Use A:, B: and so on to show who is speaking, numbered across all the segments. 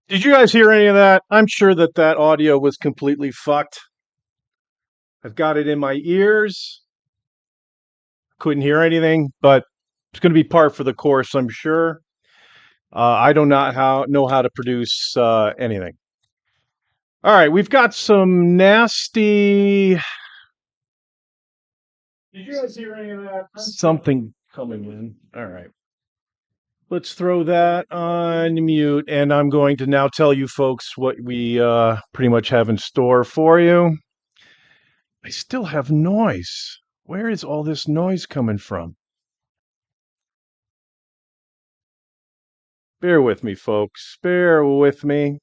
A: Did you guys hear any of that? I'm sure that that audio was completely fucked. I've got it in my ears. Couldn't hear anything, but it's going to be par for the course, I'm sure. I do not know how to produce anything. All right, we've got some nasty. Did you guys hear any of that? Something coming in. All right. Let's throw that on mute, and I'm going to now tell you folks what we pretty much have in store for you. I still have noise. Where is all this noise coming from? Bear with me, folks. Bear with me.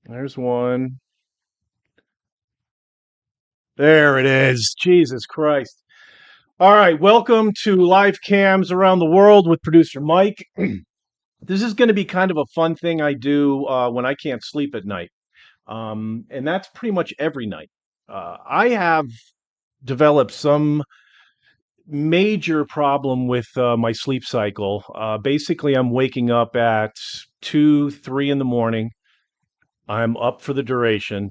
A: There's one. There it is. Jesus Christ. All right, welcome to Live Cams Around the World with producer Mike. This is going to be kind of a fun thing I do when I can't sleep at night. And that's pretty much every night. I have developed some major problem with my sleep cycle. Basically, I'm waking up at 2, 3 in the morning. I'm up for the duration.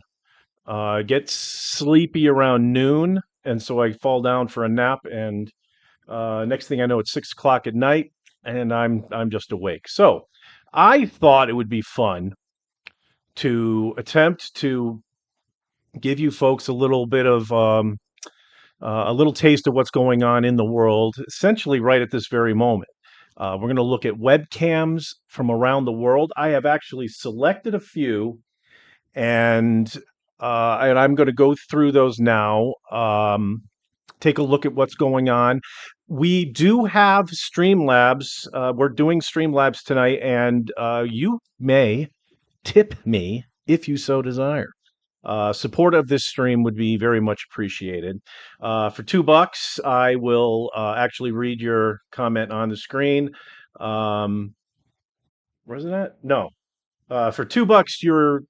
A: Get sleepy around noon, and so I fall down for a nap. And next thing I know, it's 6 o'clock at night, and I'm just awake. So I thought it would be fun to attempt to give you folks a little bit of a little taste of what's going on in the world, essentially right at this very moment. We're going to look at webcams from around the world. I have actually selected a few, and I'm going to go through those now. Take a look at what's going on. We do have Streamlabs. We're doing Streamlabs tonight, and you may tip me if you so desire. Support of this stream would be very much appreciated. For $2, I will actually read your comment on the screen. Where's it at? No. For $2,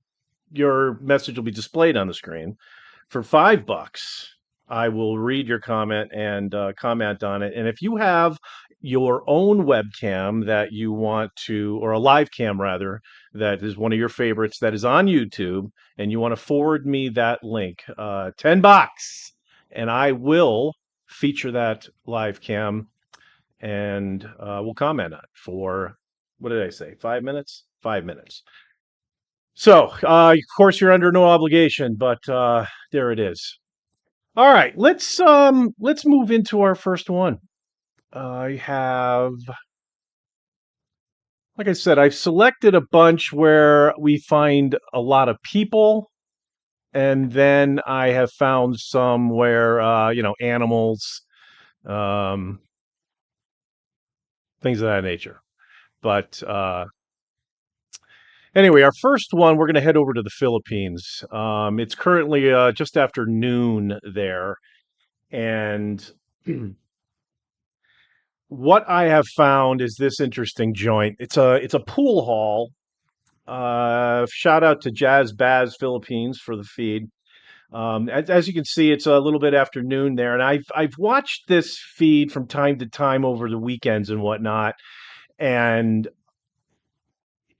A: your message will be displayed on the screen. For $5, I will read your comment and comment on it. And if you have your own webcam that you want to, or a live cam rather, that is one of your favorites that is on YouTube, and you want to forward me that link, $10, and I will feature that live cam and we'll comment on it for, what did I say? 5 minutes? 5 minutes. So, of course, you're under no obligation, but there it is. All right, let's move into our first one. I have, like I said, I've selected a bunch where we find a lot of people, and then I have found some where animals, um, things of that nature. But anyway, our first one, we're going to head over to the Philippines. It's currently just after noon there, and what I have found is this interesting joint. It's a pool hall. Shout out to Jazz Baz Philippines for the feed. As you can see, it's a little bit after noon there, and I've watched this feed from time to time over the weekends and whatnot, and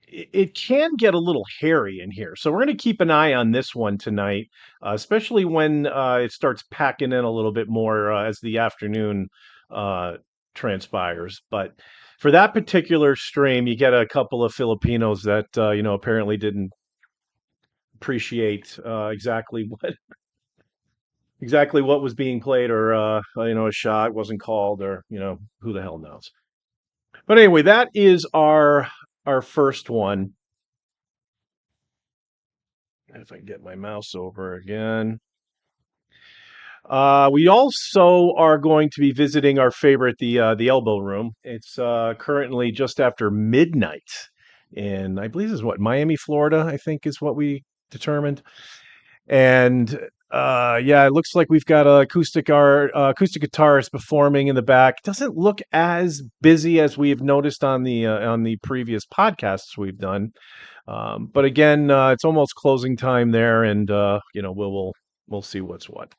A: it can get a little hairy in here. So we're going to keep an eye on this one tonight, especially when it starts packing in a little bit more as the afternoon uh, transpires. But for that particular stream, you get a couple of Filipinos that apparently didn't appreciate exactly what was being played, or a shot wasn't called, or who the hell knows. But anyway, that is our first one. If I can get my mouse over again. We also are going to be visiting our favorite, the Elbow Room. It's currently just after midnight, in I believe this is what, Miami, Florida. I think is what we determined. And yeah, it looks like we've got a acoustic guitarist performing in the back. Doesn't look as busy as we've noticed on the previous podcasts we've done. But again, it's almost closing time there, and we'll see what's what.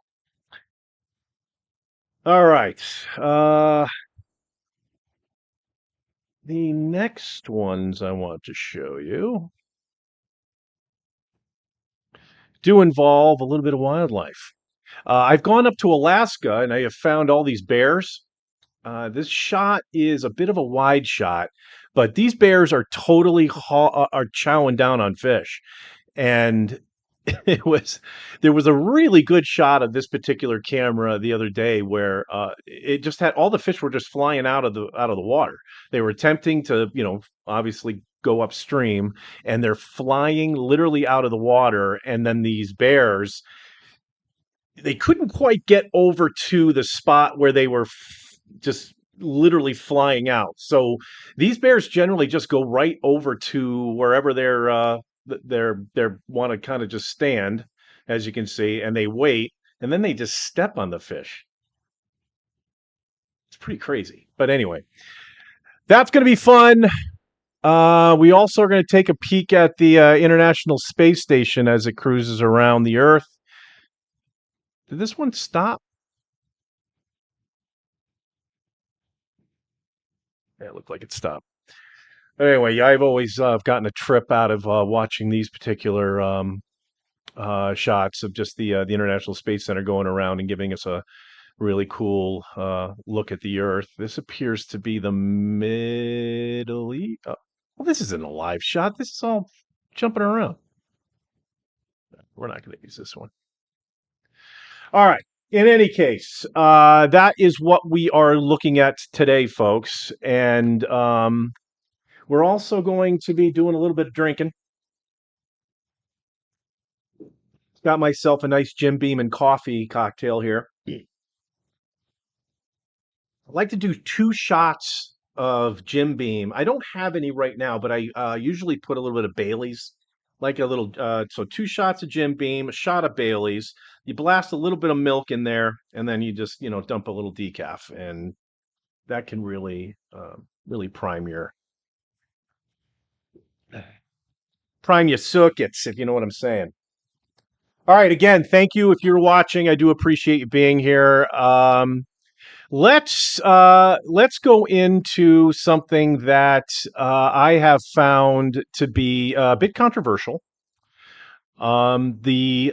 A: All right. The next ones I want to show you do involve a little bit of wildlife. I've gone up to Alaska and I have found all these bears. This shot is a bit of a wide shot, but these bears are totally are chowing down on fish. And it was there was a really good shot of this particular camera the other day where it just had all the fish were just flying out of the water. They were attempting to, obviously go upstream, and they're flying literally out of the water, and then these bears, they couldn't quite get over to the spot where they were just literally flying out. So these bears generally just go right over to wherever they're want to kind of just stand, as you can see, and they wait, and then they just step on the fish. It's pretty crazy. But anyway, that's going to be fun. We also are going to take a peek at the International Space Station as it cruises around the Earth. Did this one stop? Yeah, it looked like it stopped. Anyway, I've always gotten a trip out of watching these particular shots of just the International Space Center going around and giving us a really cool look at the Earth. This appears to be the Middle East. Well, this isn't a live shot. This is all jumping around. We're not going to use this one. All right. In any case, that is what we are looking at today, folks. And we're also going to be doing a little bit of drinking. Got myself a nice Jim Beam and coffee cocktail here. I like to do 2 shots of Jim Beam. I don't have any right now, but I usually put a little bit of Bailey's, like a little. So 2 shots of Jim Beam, a shot of Bailey's. You blast a little bit of milk in there, and then you just dump a little decaf, and that can really prime your circuits, if you know what I'm saying. All right, again, thank you if you're watching. I do appreciate you being here. Let's go into something that I have found to be a bit controversial. The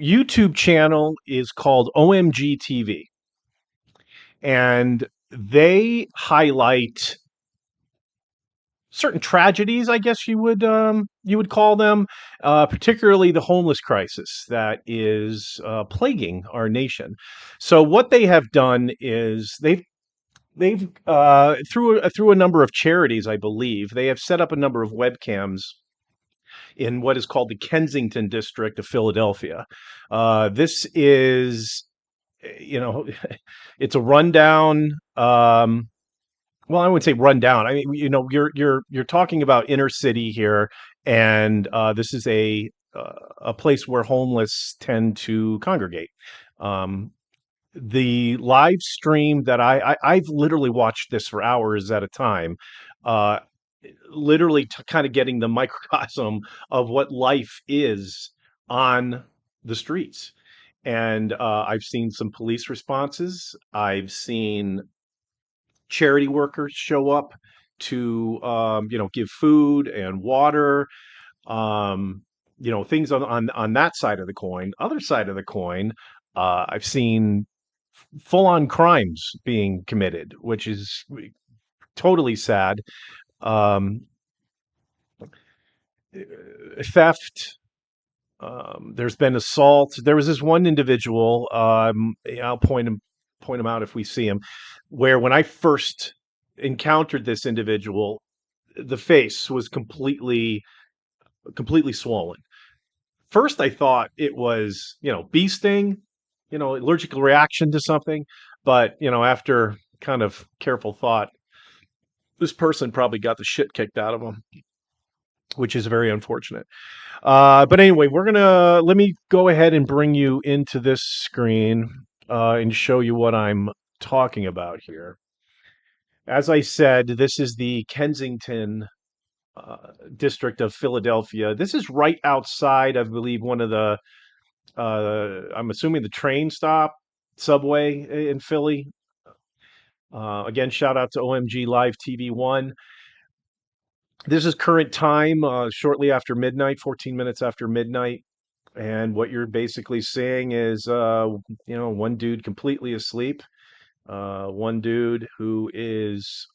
A: YouTube channel is called OMG TV, and they highlight certain tragedies, I guess you would call them, particularly the homeless crisis that is plaguing our nation. So what they have done is they've through a number of charities, I believe, they have set up a number of webcams in what is called the Kensington district of Philadelphia. This is, you know, it's a rundown. Well, I wouldn't say run down. I mean, you're talking about inner city here, and this is a place where homeless tend to congregate. Um, the live stream that I've literally watched this for hours at a time, uh, literally kind of getting the microcosm of what life is on the streets. And I've seen some police responses. I've seen charity workers show up to give food and water, um, things on that side of the coin. Other side of the coin, I've seen full on crimes being committed, which is totally sad. Um, Theft. There's been assault. There was this one individual. I'll point him out if we see him. Where when I first encountered this individual, the face was completely swollen. First, I thought it was bee sting, allergic reaction to something. But after kind of careful thought, this person probably got the shit kicked out of them, which is very unfortunate. But anyway, let me go ahead and bring you into this screen and show you what I'm talking about here. As I said, this is the Kensington district of Philadelphia. This is right outside, I believe, one of the, I'm assuming the train stop, subway in Philly. Again, shout out to OMG Live TV 1. This is current time, shortly after midnight, 14 minutes after midnight. And what you're basically seeing is, one dude completely asleep, one dude who is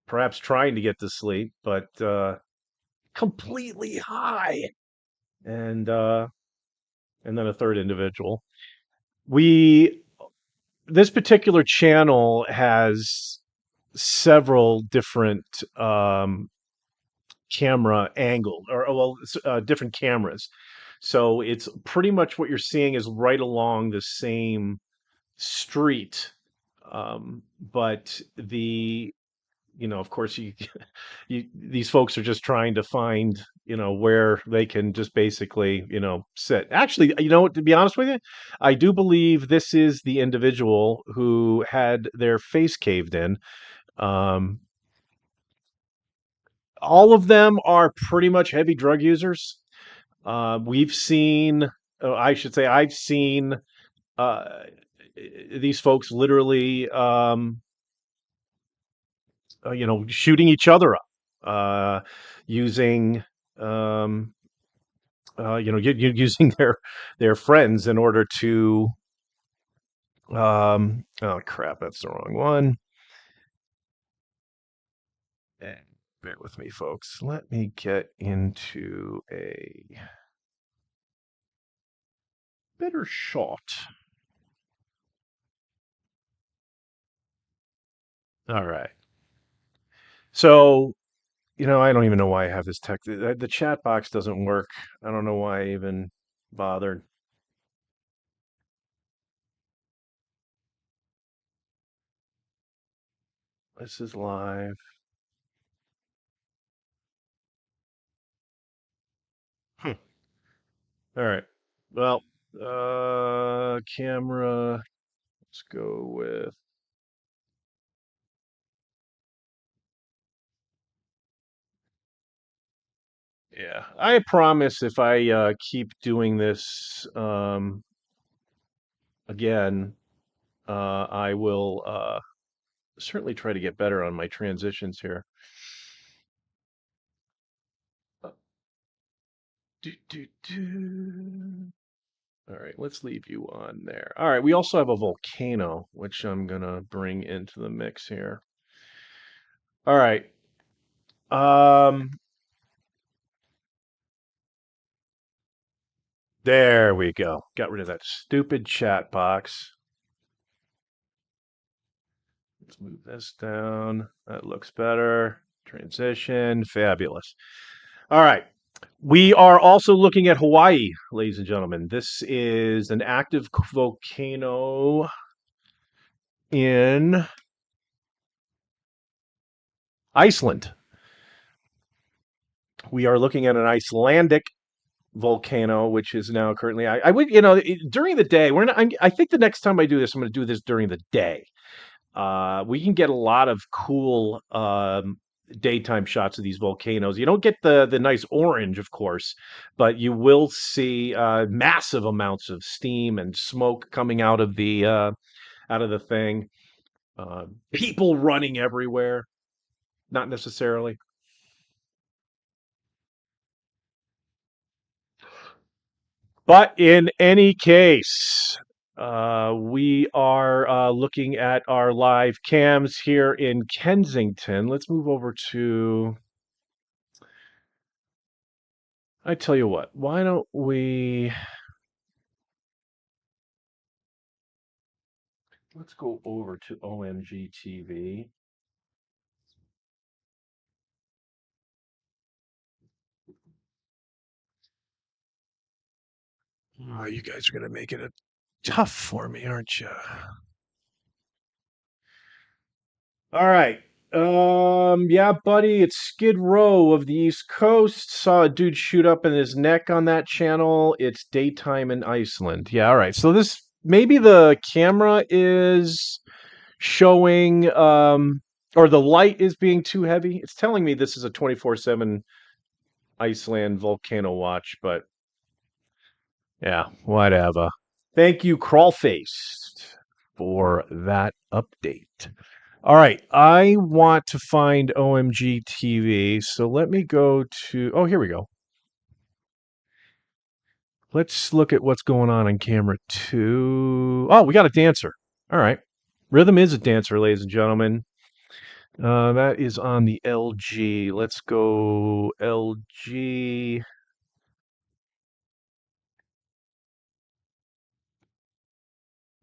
A: perhaps trying to get to sleep, but completely high, and and then a third individual. We This particular channel has several different camera angle different cameras. So it's pretty much what you're seeing is right along the same street. But of course, these folks are just trying to find, where they can just basically, sit. Actually, to be honest with you, I do believe this is the individual who had their face caved in. Um, all of them are pretty much heavy drug users. We've seen, I should say, I've seen uh, these folks literally, shooting each other up, using, um, using their friends in order to. Oh crap, that's the wrong one. Bear with me, folks. Let me get into a better shot. All right. So, I don't even know why I have this text. The chat box doesn't work. I don't know why I even bothered. This is live. Hmm. All right. Well, camera. Let's go with. Yeah, I promise if I keep doing this again, I will certainly try to get better on my transitions here. Uh, do. All right, let's leave you on there. All right, we also have a volcano, which I'm gonna bring into the mix here. All right. Um, there we go. Got rid of that stupid chat box. Let's move this down. That looks better. Transition, fabulous. All right. We are also looking at Hawaii, ladies and gentlemen. This is an active volcano in Iceland. We are looking at an Icelandic volcano, which is now currently. I would, during the day. I think the next time I do this, I'm going to do this during the day. We can get a lot of cool daytime shots of these volcanoes. You don't get the nice orange, of course, but you will see massive amounts of steam and smoke coming out of the thing. People running everywhere, not necessarily. But in any case, we are looking at our live cams here in Kensington. Let's move over to. I tell you what, why don't we. Let's go over to OMG TV. Oh, you guys are going to make it tough for me, aren't you? All right. Yeah, buddy, it's Skid Row of the East Coast. Saw a dude shoot up in his neck on that channel. It's daytime in Iceland. Yeah, all right. So this maybe the camera is showing or the light is being too heavy. It's telling me this is a 24/7 Iceland volcano watch, but yeah, whatever. Thank you, Crawlfaced, for that update. All right, I want to find OMG TV, so let me go to. Oh, here we go. Let's look at what's going on camera two. Oh, we got a dancer. All right. Rhythm is a dancer, ladies and gentlemen. That is on the LG. Let's go LG.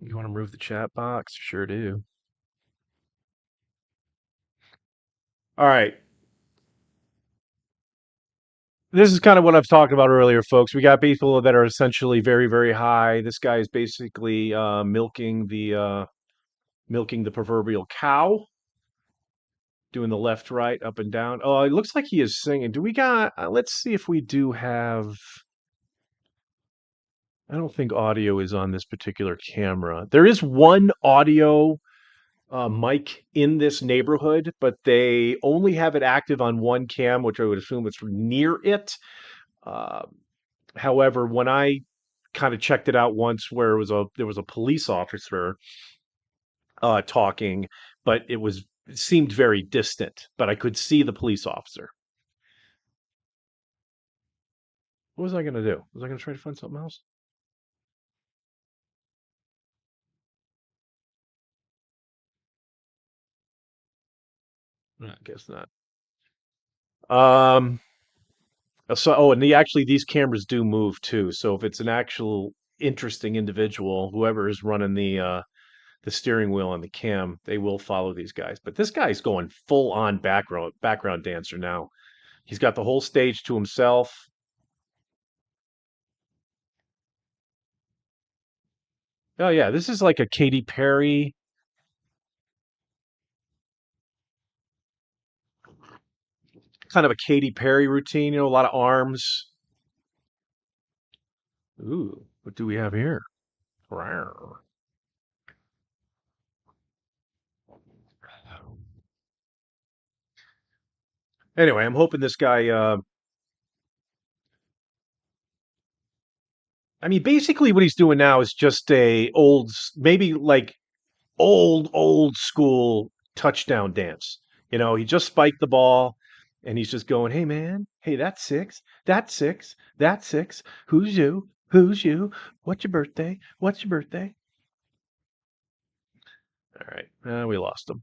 A: You want to move the chat box? Sure do. All right. This is kind of what I've talked about earlier, folks. We got people that are essentially very, very high. This guy is basically milking the proverbial cow, doing the left, right, up and down. Oh, it looks like he is singing. Do we got? Let's see if we do have. I don't think audio is on this particular camera. There is one audio mic in this neighborhood, but they only have it active on one cam, which I would assume is near it. Uh, However, when I kind of checked it out once, where there was a police officer talking, but it seemed very distant, but I could see the police officer. What was I going to do? Was I going to try to find something else? No, I guess not. Um, and actually, these cameras do move too. So if it's an actual interesting individual, whoever is running the steering wheel and the cam, they will follow these guys. But this guy's going full on background dancer now. He's got the whole stage to himself. Oh yeah, this is like a Katy Perry, kind of a Katy Perry routine, a lot of arms. Ooh, what do we have here? Rawr. Anyway, I'm hoping this guy I mean basically what he's doing now is just maybe like old school touchdown dance. He just spiked the ball and he's just going, "Hey man, hey, that's six. That's six. That's six. Who's you? Who's you? What's your birthday? What's your birthday?" All right. We lost him.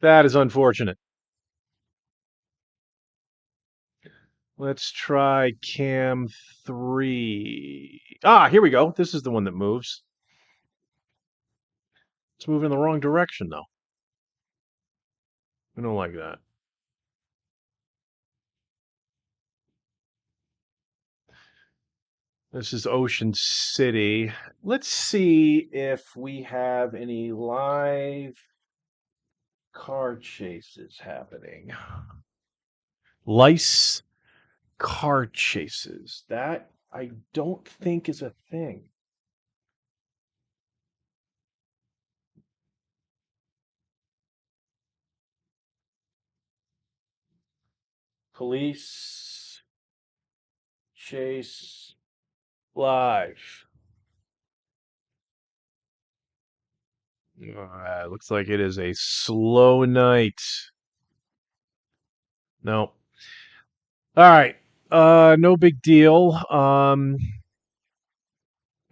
A: That is unfortunate. Let's try cam 3. Ah, here we go. This is the one that moves. It's moving in the wrong direction though. I don't like that. This is Ocean City. Let's see if we have any live car chases happening. Lice car chases. That I don't think is a thing. Police chase live. Looks like it is a slow night. No. All right. No big deal.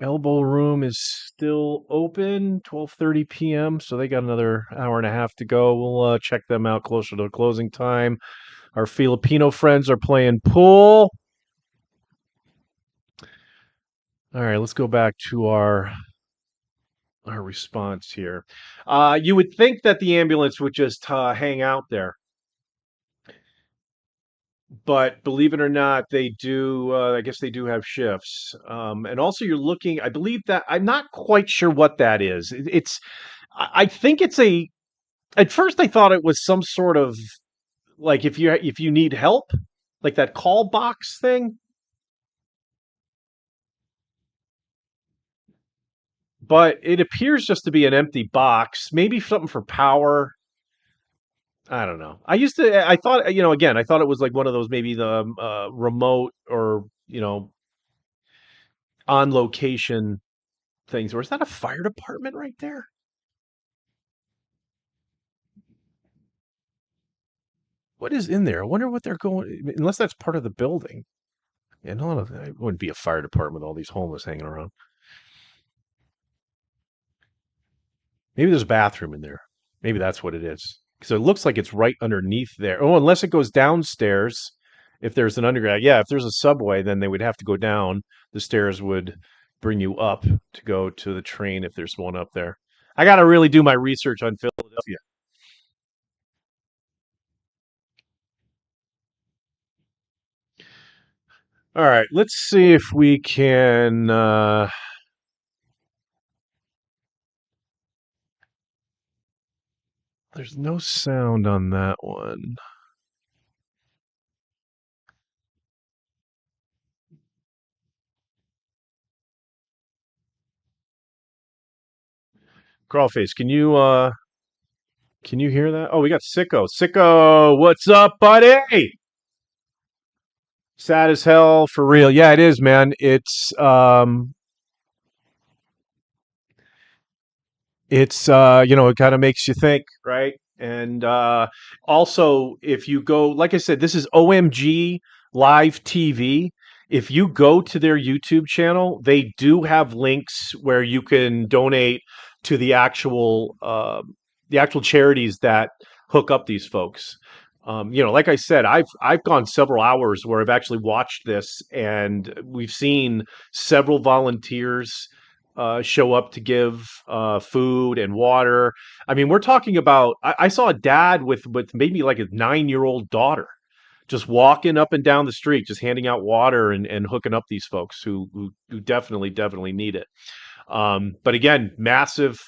A: Elbow Room is still open, 12:30 p.m. So they got another hour and a half to go. We'll check them out closer to closing time. Our Filipino friends are playing pool. All right, let's go back to our response here. You would think that the ambulance would just hang out there, but believe it or not, they do. I guess they do have shifts. And also, you're looking. I believe that I'm not quite sure what that is. It's. I think it's a. At first, I thought it was some sort of like if you need help, like that call box thing. But it appears just to be an empty box. Maybe something for power. I don't know. I thought, again, I thought it was like one of those, maybe the remote or, on location things. Or is that a fire department right there? What is in there? I wonder what they're going. Unless that's part of the building. Yeah, no, it wouldn't be a fire department with all these homeless hanging around. Maybe there's a bathroom in there. Maybe that's what it is. Because it looks like it's right underneath there. Oh, unless it goes downstairs. If there's an underground, yeah, if there's a subway, then they would have to go down. The stairs would bring you up to go to the train if there's one up there. I got to really do my research on Philadelphia. All right, let's see if we can. There's no sound on that one. Crawlface, can you hear that? Oh, we got Sicko. Sicko, what's up, buddy? Sad as hell for real. Yeah, it is, man. It's it kind of makes you think, right? And also, if you go, like I said, this is OMG Live TV. If you go to their YouTube channel, they do have links where you can donate to the actual charities that hook up these folks. Like I said, I've gone several hours where I've actually watched this, and we've seen several volunteers show up to give food and water. I mean, we're talking about. I saw a dad with maybe like a 9-year old daughter just walking up and down the street, just handing out water and hooking up these folks who definitely need it. But again, massive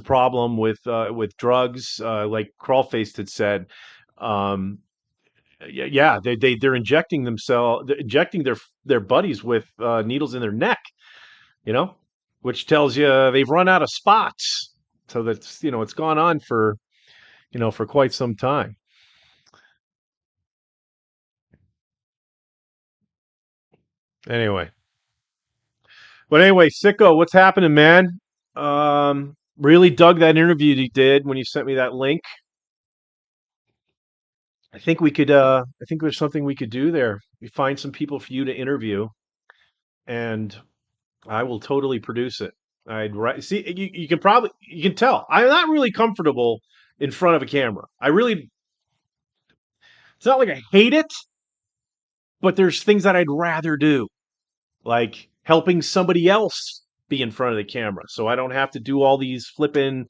A: problem with drugs, like Crawlface had said. Um, yeah, they're injecting their buddies with needles in their neck, you know, which tells you they've run out of spots. So that's it's gone on for quite some time. Anyway, but anyway, Sicko, what's happening, man? Really dug that interview you did when you sent me that link. I think there's something we could do there. We find some people for you to interview, and I will totally produce it. See, you can probably you can tell I'm not really comfortable in front of a camera. It's not like I hate it, but there's things that I'd rather do, like helping somebody else be in front of the camera, so I don't have to do all these flipping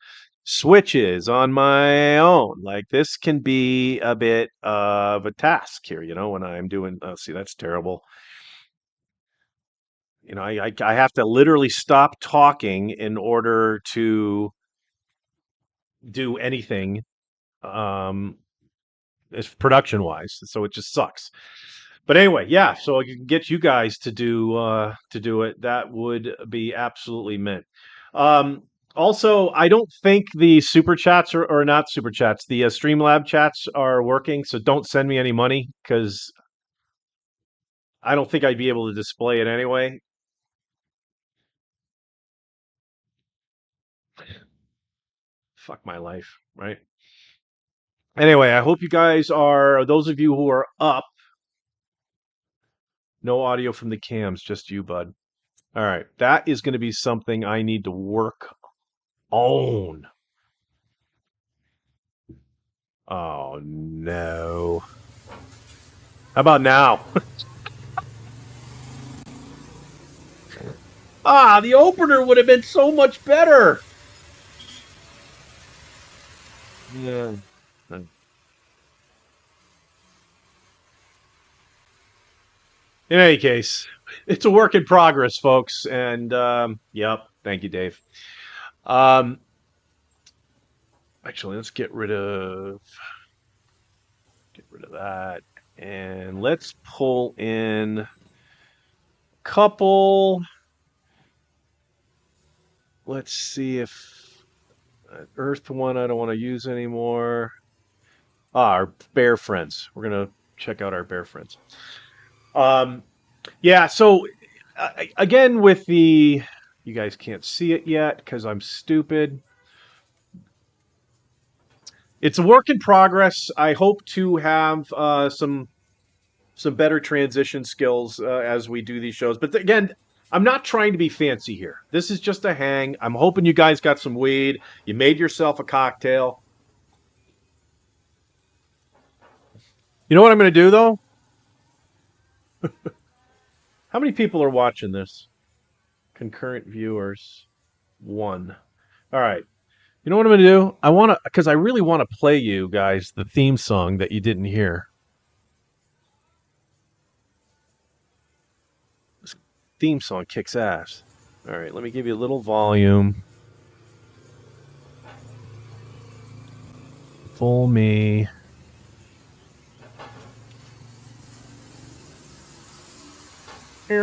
A: switches on my own. Like this can be a bit of a task here, when I'm doing. See, that's terrible. I have to literally stop talking in order to do anything, um, as production wise. So it just sucks. But anyway, yeah. So I can get you guys to do it. That would be absolutely mint. Um, Also, I don't think the super chats or not super chats. The Streamlab chats are working. So don't send me any money because I don't think I'd be able to display it anyway. Fuck my life, right? Anyway, I hope you guys are, those of you who are up, no audio from the cams, just you, bud. All right. That is going to be something I need to work on. Oh, no. How about now? The opener would have been so much better. Yeah. In any case, it's a work in progress, folks. And, yep. Thank you, Dave. Um, Actually, let's get rid of that. And let's pull in a couple. Let's see if Earth one I don't want to use anymore. Our bear friends. We're gonna check out our bear friends. Um, yeah. So again, with the You guys can't see it yet because I'm stupid. It's a work in progress. I hope to have some better transition skills as we do these shows. But again, I'm not trying to be fancy here. This is just a hang. I'm hoping you guys got some weed. You made yourself a cocktail. You know what I'm going to do, though? How many people are watching this? Concurrent viewers, 1. All right. You know what I'm going to do? Because I really want to play you guys the theme song that you didn't hear. This theme song kicks ass. All right, let me give you a little volume. Fool me. Now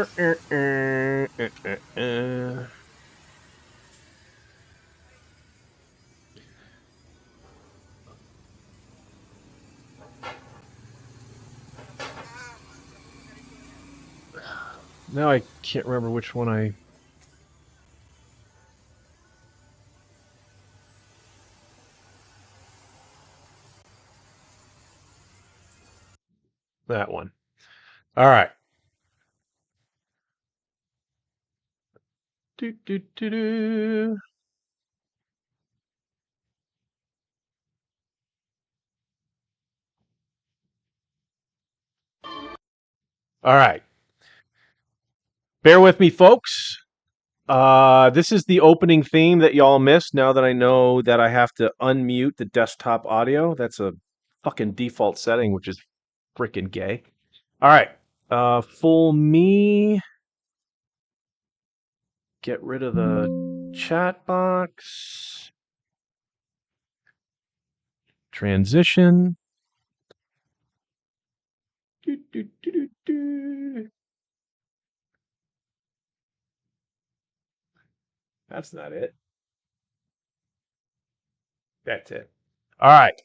A: I can't remember which one I... That one. All right. Do, do, do, do. All right. Bear with me, folks. This is the opening theme that y'all missed now that I know that I have to unmute the desktop audio. That's a fucking default setting, which is freaking gay. All right. Fool me. Get rid of the chat box. Transition. Do, do, do, do, do. That's not it. That's it. All right.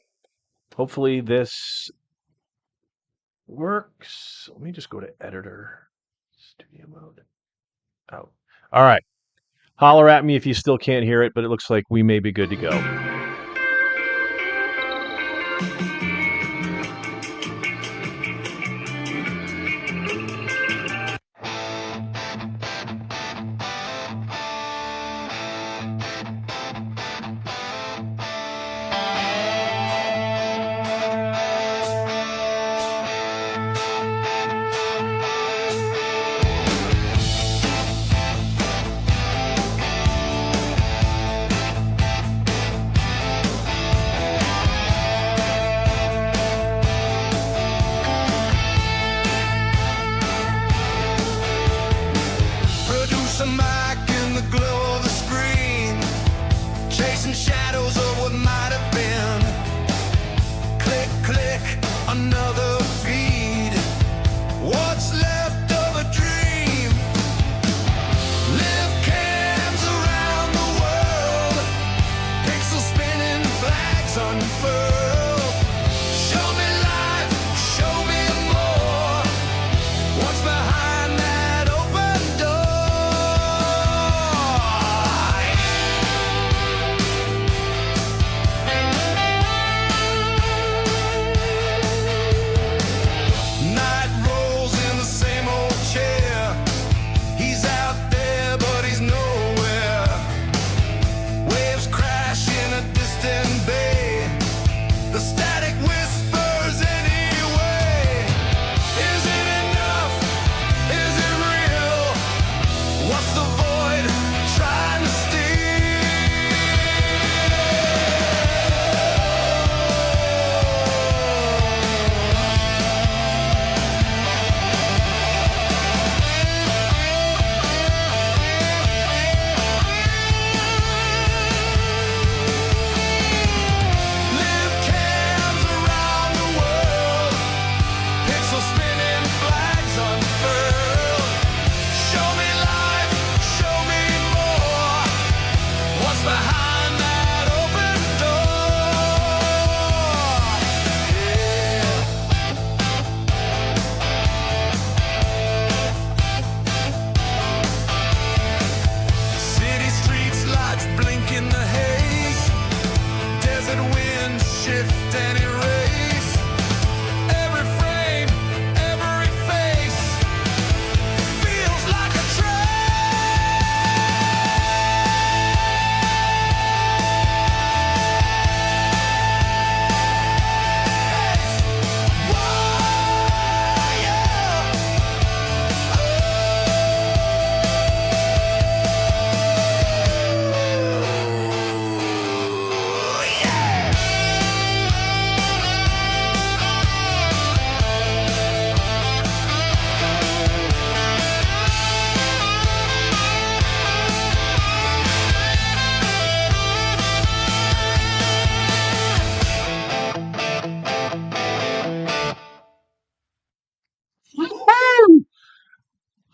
A: Hopefully this works. Let me just go to editor. Studio mode. Out. All right. Holler at me if you still can't hear it, but it looks like we may be good to go.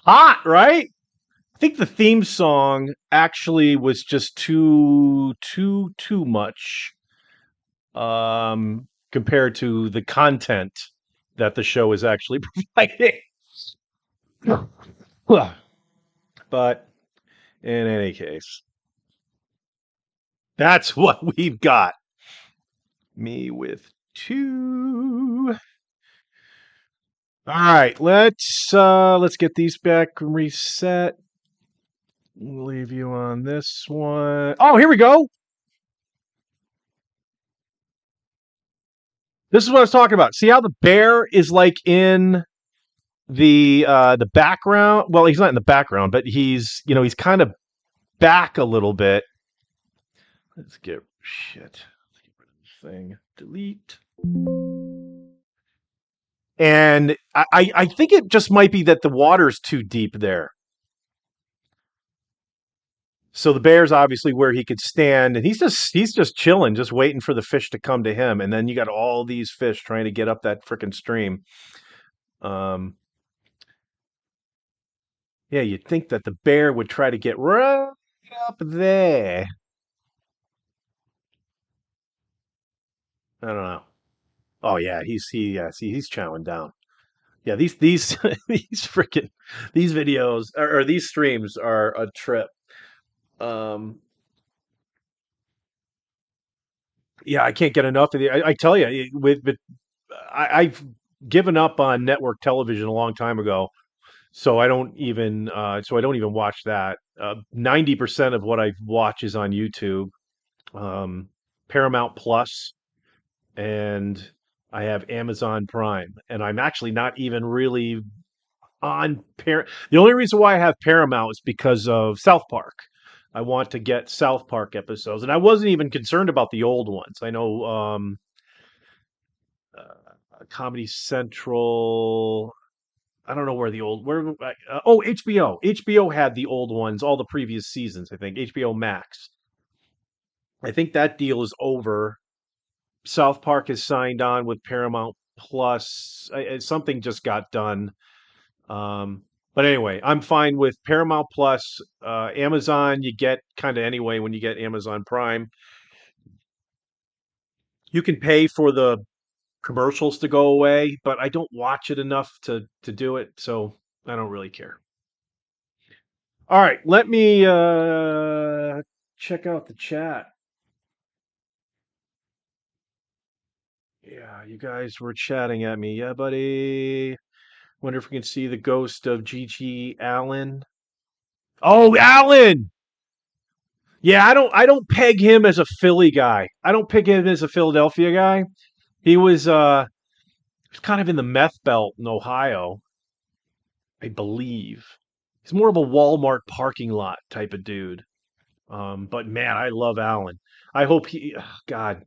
A: Hot, right? I think the theme song actually was just too much compared to the content that the show is actually providing. But in any case, that's what we've got. Me with two. All right, let's get these back and reset. We'll leave you on this one. Oh, here we go. This is what I was talking about. See how the bear is like in the background? Well, he's not in the background, but he's kind of back a little bit. Let's get shit. Let's get rid of this thing. Delete. And I think it just might be that the water's too deep there. So the bear's obviously where he could stand, and he's just chilling, just waiting for the fish to come to him. And then you got all these fish trying to get up that freaking stream. Um, yeah, you'd think that the bear would try to get right up there. I don't know. Oh yeah, he's chowing down. Yeah, these these freaking these videos or these streams are a trip. Um, yeah, I can't get enough of the. I tell you, with I've given up on network television a long time ago, so I don't even watch that. 90% of what I watch is on YouTube, um, Paramount Plus, and I have Amazon Prime, and I'm actually not even really on The only reason why I have Paramount is because of South Park. I want to get South Park episodes, and I wasn't even concerned about the old ones. I know Comedy Central. I don't know where the old where oh HBO. HBO had the old ones, all the previous seasons. I think HBO Max. I think that deal is over. South Park is signed on with Paramount Plus. Something just got done. Um, but anyway, I'm fine with Paramount Plus. Amazon, you get kind of anyway when you get Amazon Prime. You can pay for the commercials to go away, but I don't watch it enough to do it, so I don't really care. All right, let me check out the chat. Yeah, you guys were chatting at me. Yeah, buddy. Wonder if we can see the ghost of Gigi Allen. Oh, Allen! Yeah, I don't peg him as a Philly guy. I don't peg him as a Philadelphia guy. He was kind of in the meth belt in Ohio, I believe. He's more of a Walmart parking lot type of dude. But man, I love Allen. I hope God,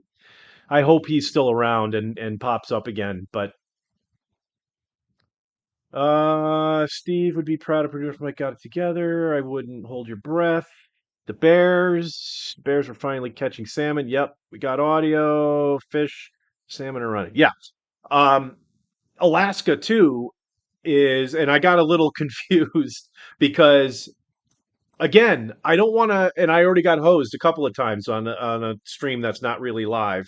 A: I hope he's still around and pops up again. But Steve would be proud of producer Mike got it together. I wouldn't hold your breath. The Bears are finally catching salmon. Yep, we got audio. Fish, salmon are running. Yeah. Um, Alaska too and I got a little confused because again, I don't want to, and I already got hosed a couple of times on a stream that's not really live.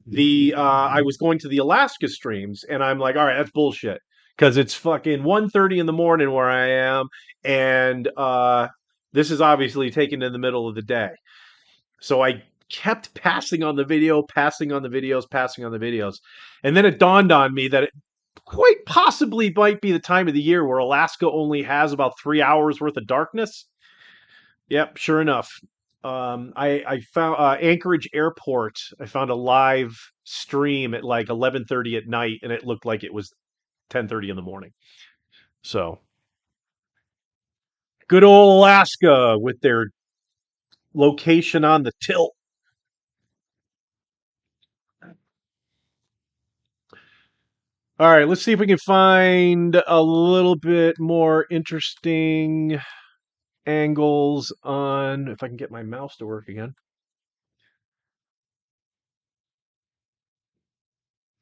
A: I was going to the Alaska streams, and I'm like, all right, that's bullshit because it's fucking 1:30 in the morning where I am, and this is obviously taken in the middle of the day. So I kept passing on the video, passing on the videos, passing on the videos, and then it dawned on me that it quite possibly might be the time of the year where Alaska only has about 3 hours worth of darkness. Yep, sure enough. I found Anchorage Airport. I found a live stream at like 11:30 at night, and it looked like it was 10:30 in the morning. So good old Alaska with their location on the tilt. All right, let's see if we can find a little bit more interesting angles on. If I can get my mouse to work again.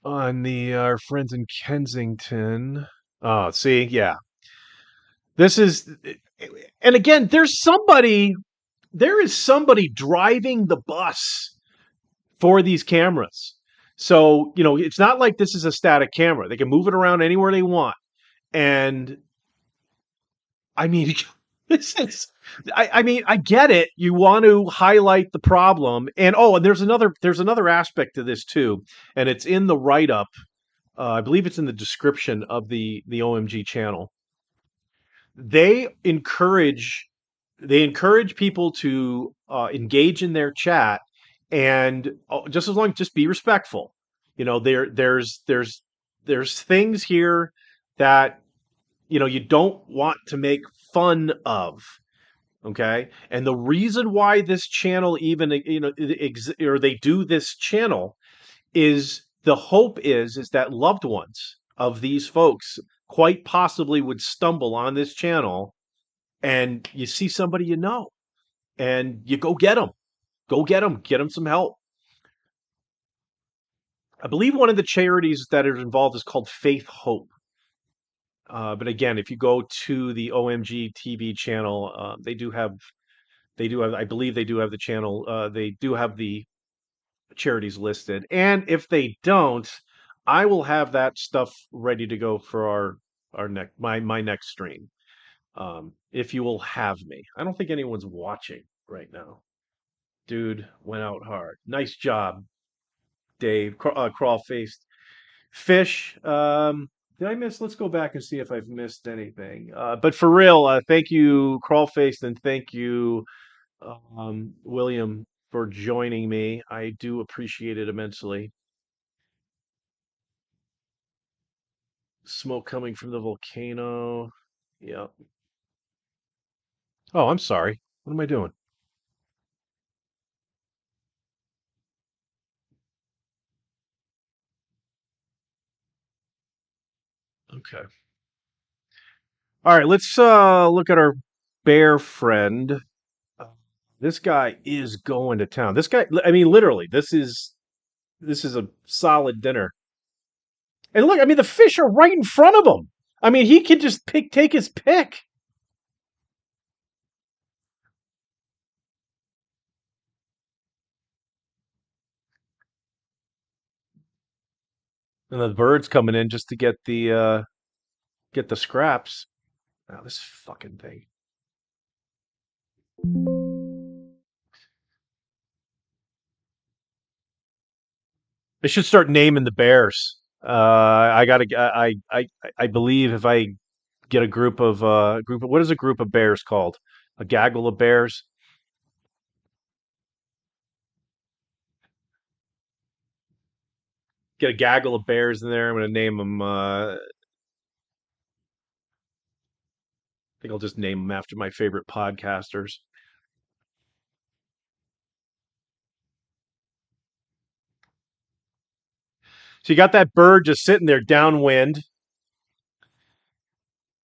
A: On the our friends in Kensington. Oh, see, yeah. This is, and again, there is somebody driving the bus for these cameras. So, it's not like this is a static camera. They can move it around anywhere they want. And I mean, this is, I mean, I get it. You want to highlight the problem. And and there's another aspect to this too. And it's in the write up. I believe it's in the description of the OMG channel. They encourage they encourage people to engage in their chat, and just as long just be respectful. There's things here that you don't want to make fun of. Okay, and the reason why this channel even or they do this channel is the hope is that loved ones of these folks quite possibly would stumble on this channel, and you see somebody and you get them some help. I believe one of the charities that are involved is called Faith Hope. But again, if you go to the OMG TV channel, I believe they do have the channel. They do have the charities listed, and if they don't, I will have that stuff ready to go for our next my next stream. If you will have me. I don't think anyone's watching right now. Dude went out hard. Nice job, Dave. Crawl faced fish. Did I miss? Let's go back and see if I've missed anything. But for real, thank you, crawl faced, and thank you, William, for joining me. I do appreciate it immensely. Smoke coming from the volcano. Yep. Oh, I'm sorry. What am I doing? Okay. All right, let's look at our bear friend. Uh, This guy is going to town. This guy, I mean, literally, this is a solid dinner. And look, I mean, the fish are right in front of him. I mean, he could just take his pick. And the birds coming in just to get the scraps. Wow, this fucking thing. They should start naming the bears. I gotta. I believe if I get a group of what is a group of bears called? A gaggle of bears. Get a gaggle of bears in there. I'm gonna name them. I think I'll just name them after my favorite podcasters. So you got that bird just sitting there downwind,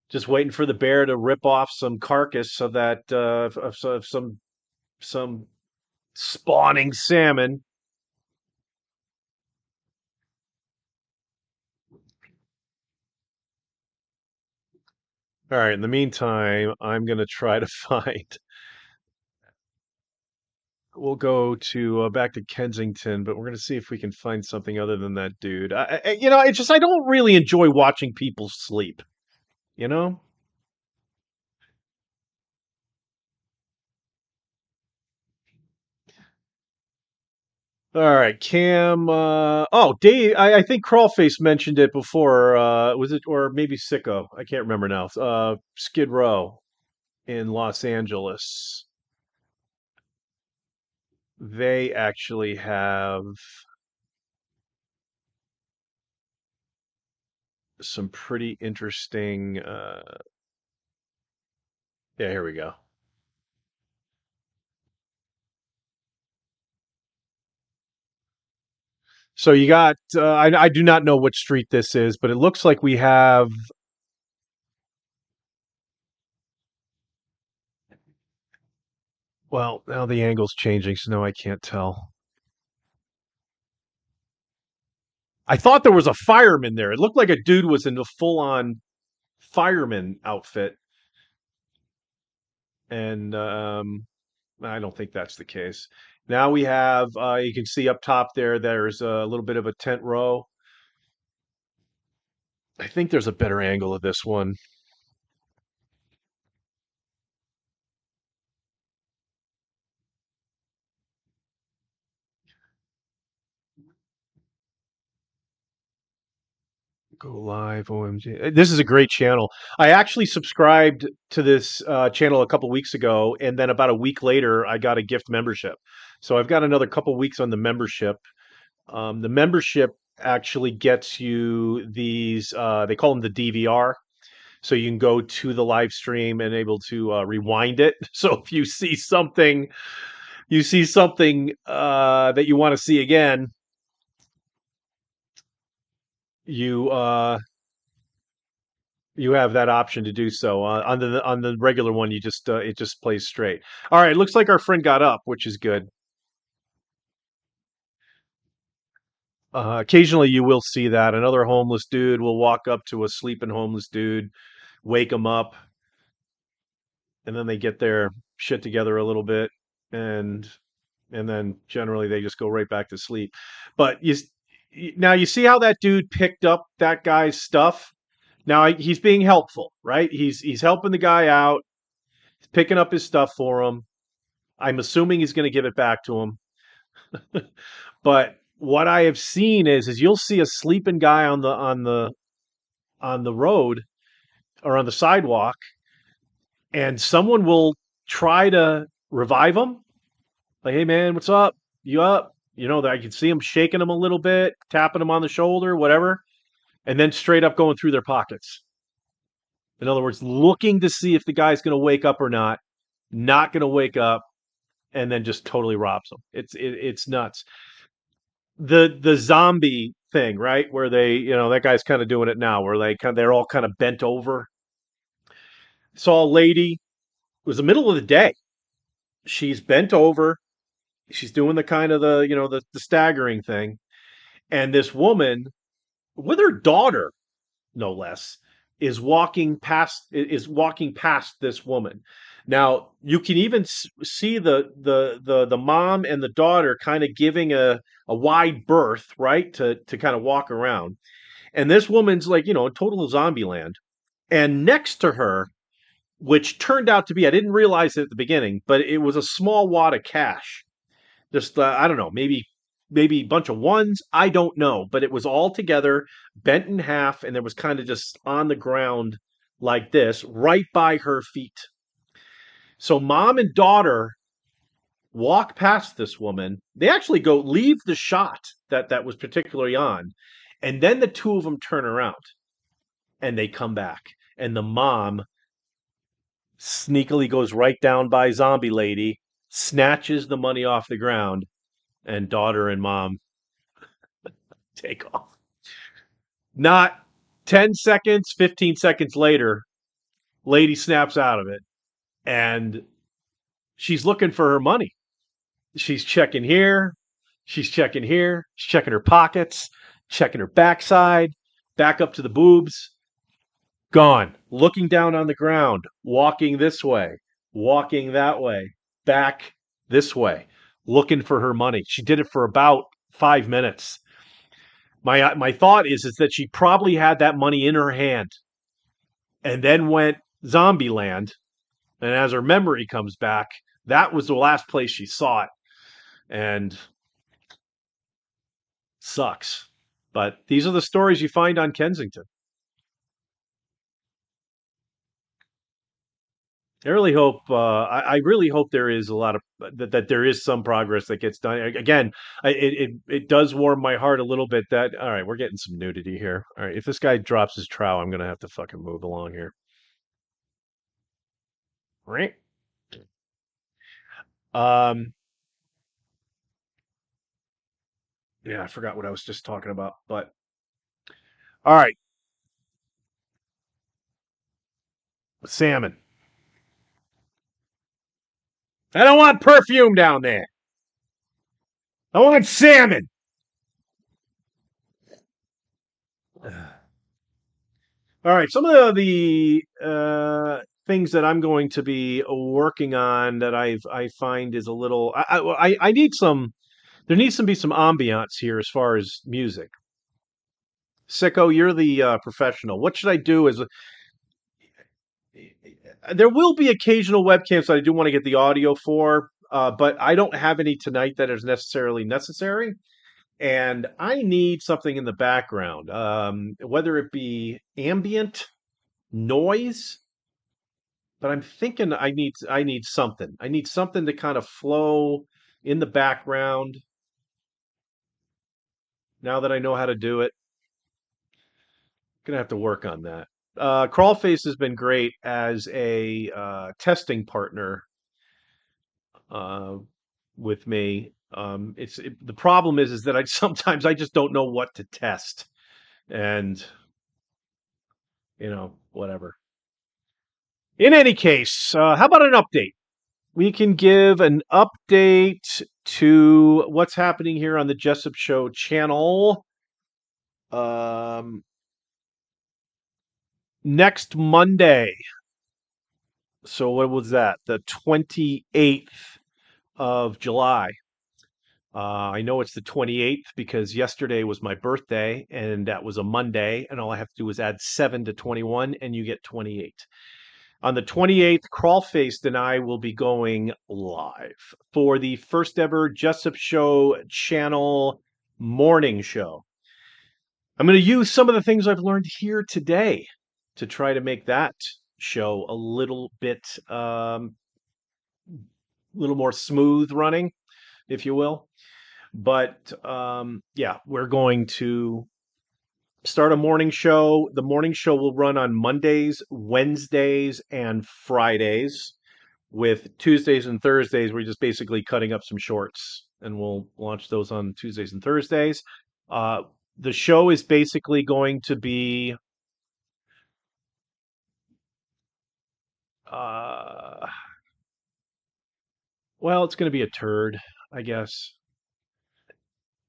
A: just waiting for the bear to rip off some carcass so that of some spawning salmon. All right. In the meantime, I'm gonna try to find. We'll go to back to Kensington, but we're gonna see if we can find something other than that dude. It's just I don't really enjoy watching people sleep. You know. All right, Cam. Dave. I think Crawlface mentioned it before. Was it or maybe Sicko? I can't remember now. Skid Row in Los Angeles. They actually have some pretty interesting. Yeah, here we go. So you got. I do not know what street this is, but it looks like we have. Well, now the angle's changing, so now I can't tell. I thought there was a fireman there. It looked like a dude was in a full-on fireman outfit. and I don't think that's the case. Now we have, you can see up top there, there's a little bit of a tent row. I think there's a better angle of this one. Go live, OMG. This is a great channel. I actually subscribed to this channel a couple weeks ago, and then about a week later, I got a gift membership. So I've got another couple weeks on the membership. The membership actually gets you these, they call them the DVR. So you can go to the live stream and able to rewind it. So if you see something that you want to see again, you you have that option to do so. On the regular one, you just it just plays straight. All right, looks like our friend got up, which is good. Occasionally, you will see that another homeless dude will walk up to a sleeping homeless dude, wake him up, and then they get their shit together a little bit, and then generally they just go right back to sleep. But now you see how that dude picked up that guy's stuff. Now he's being helpful, right? He's helping the guy out, picking up his stuff for him. I'm assuming he's going to give it back to him. But what I have seen is you'll see a sleeping guy on the road or on the sidewalk, and someone will try to revive him. Like, hey man, what's up? You up? You know, that I can see him shaking him a little bit, tapping him on the shoulder, whatever, and then straight up going through their pockets. In other words, looking to see if the guy's going to wake up or not going to wake up, and then just totally robs them. It's nuts. The zombie thing, right? Where they, that guy's kind of doing it now, where they're all kind of bent over. Saw a lady. It was the middle of the day. She's bent over. She's doing the kind of the staggering thing, and this woman with her daughter, no less, is walking past this woman. Now you can even see the mom and the daughter kind of giving a wide berth, right, to kind of walk around. And this woman's like, total zombie land. And next to her, which turned out to be, I didn't realize it at the beginning, but it was a small wad of cash. Just I don't know, maybe a bunch of ones. I don't know, but it was all together, bent in half, and there was kind of just on the ground like this, right by her feet. So mom and daughter walk past this woman. They actually go leave the shot that was particularly on, and then the two of them turn around and they come back, and the mom sneakily goes right down by zombie lady, snatches the money off the ground, and daughter and mom take off. Not 10 seconds, 15 seconds later, lady snaps out of it, and she's looking for her money. She's checking here, she's checking here, she's checking her pockets, checking her backside, back up to the boobs. Gone. Looking down on the ground, walking this way, walking that way, back this way, looking for her money. She did it for about 5 minutes. My thought is that she probably had that money in her hand and then went zombie land. And as her memory comes back, that was the last place she saw it. And sucks. But these are the stories you find on Kensington. I really hope. I really hope there is a lot of that there is some progress that gets done. Again, it does warm my heart a little bit that all right, we're getting some nudity here. All right, if this guy drops his trowel, I'm gonna have to fucking move along here. Right? Um, yeah, I forgot what I was just talking about, but all right, salmon. I don't want perfume down there. I want salmon. All right, some of the things that I'm going to be working on that I find is a little. I need some. There needs to be some ambiance here as far as music. Sicko, you're the professional. What should I do? As there will be occasional webcams that I do want to get the audio for, but I don't have any tonight that is necessarily necessary. And I need something in the background, whether it be ambient noise. But I'm thinking I need something. I need something to kind of flow in the background. Now that I know how to do it, gonna have to work on that. Crawlface has been great as a testing partner with me. The problem is that I sometimes I just don't know what to test, and whatever. In any case, how about an update? We can give an update to what's happening here on the Jessup Show channel. Um, Next Monday. So what was that? The 28th of July. I know it's the 28th because yesterday was my birthday and that was a Monday, and all I have to do is add 7 to 21 and you get 28. On the 28th, Crawlfaced and I will be going live for the first ever Jessup Show channel morning show. I'm going to use some of the things I've learned here today to try to make that show a little more smooth running, if you will. But yeah, we're going to start a morning show. The morning show will run on Mondays, Wednesdays, and Fridays, with Tuesdays and Thursdays, we're just basically cutting up some shorts, and we'll launch those on Tuesdays and Thursdays. Uh, the show is basically going to be uh, well, it's going to be a turd, I guess.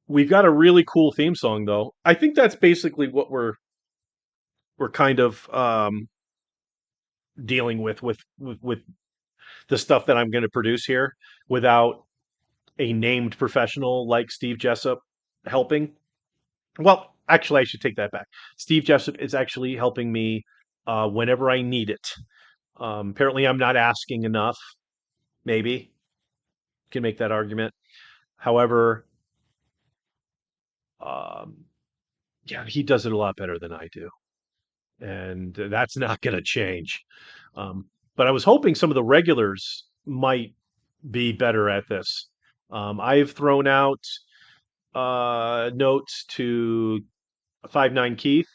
A: We've got a really cool theme song, though. I think that's basically what we're kind of dealing with the stuff that I'm going to produce here, without a named professional like Steve Jessup helping. Well, actually, I should take that back. Steve Jessup is actually helping me whenever I need it. Apparently, I'm not asking enough. Maybe can make that argument. However, um, yeah, he does it a lot better than I do, and that's not going to change. Um, but I was hoping some of the regulars might be better at this. I've thrown out notes to 5'9" Keith.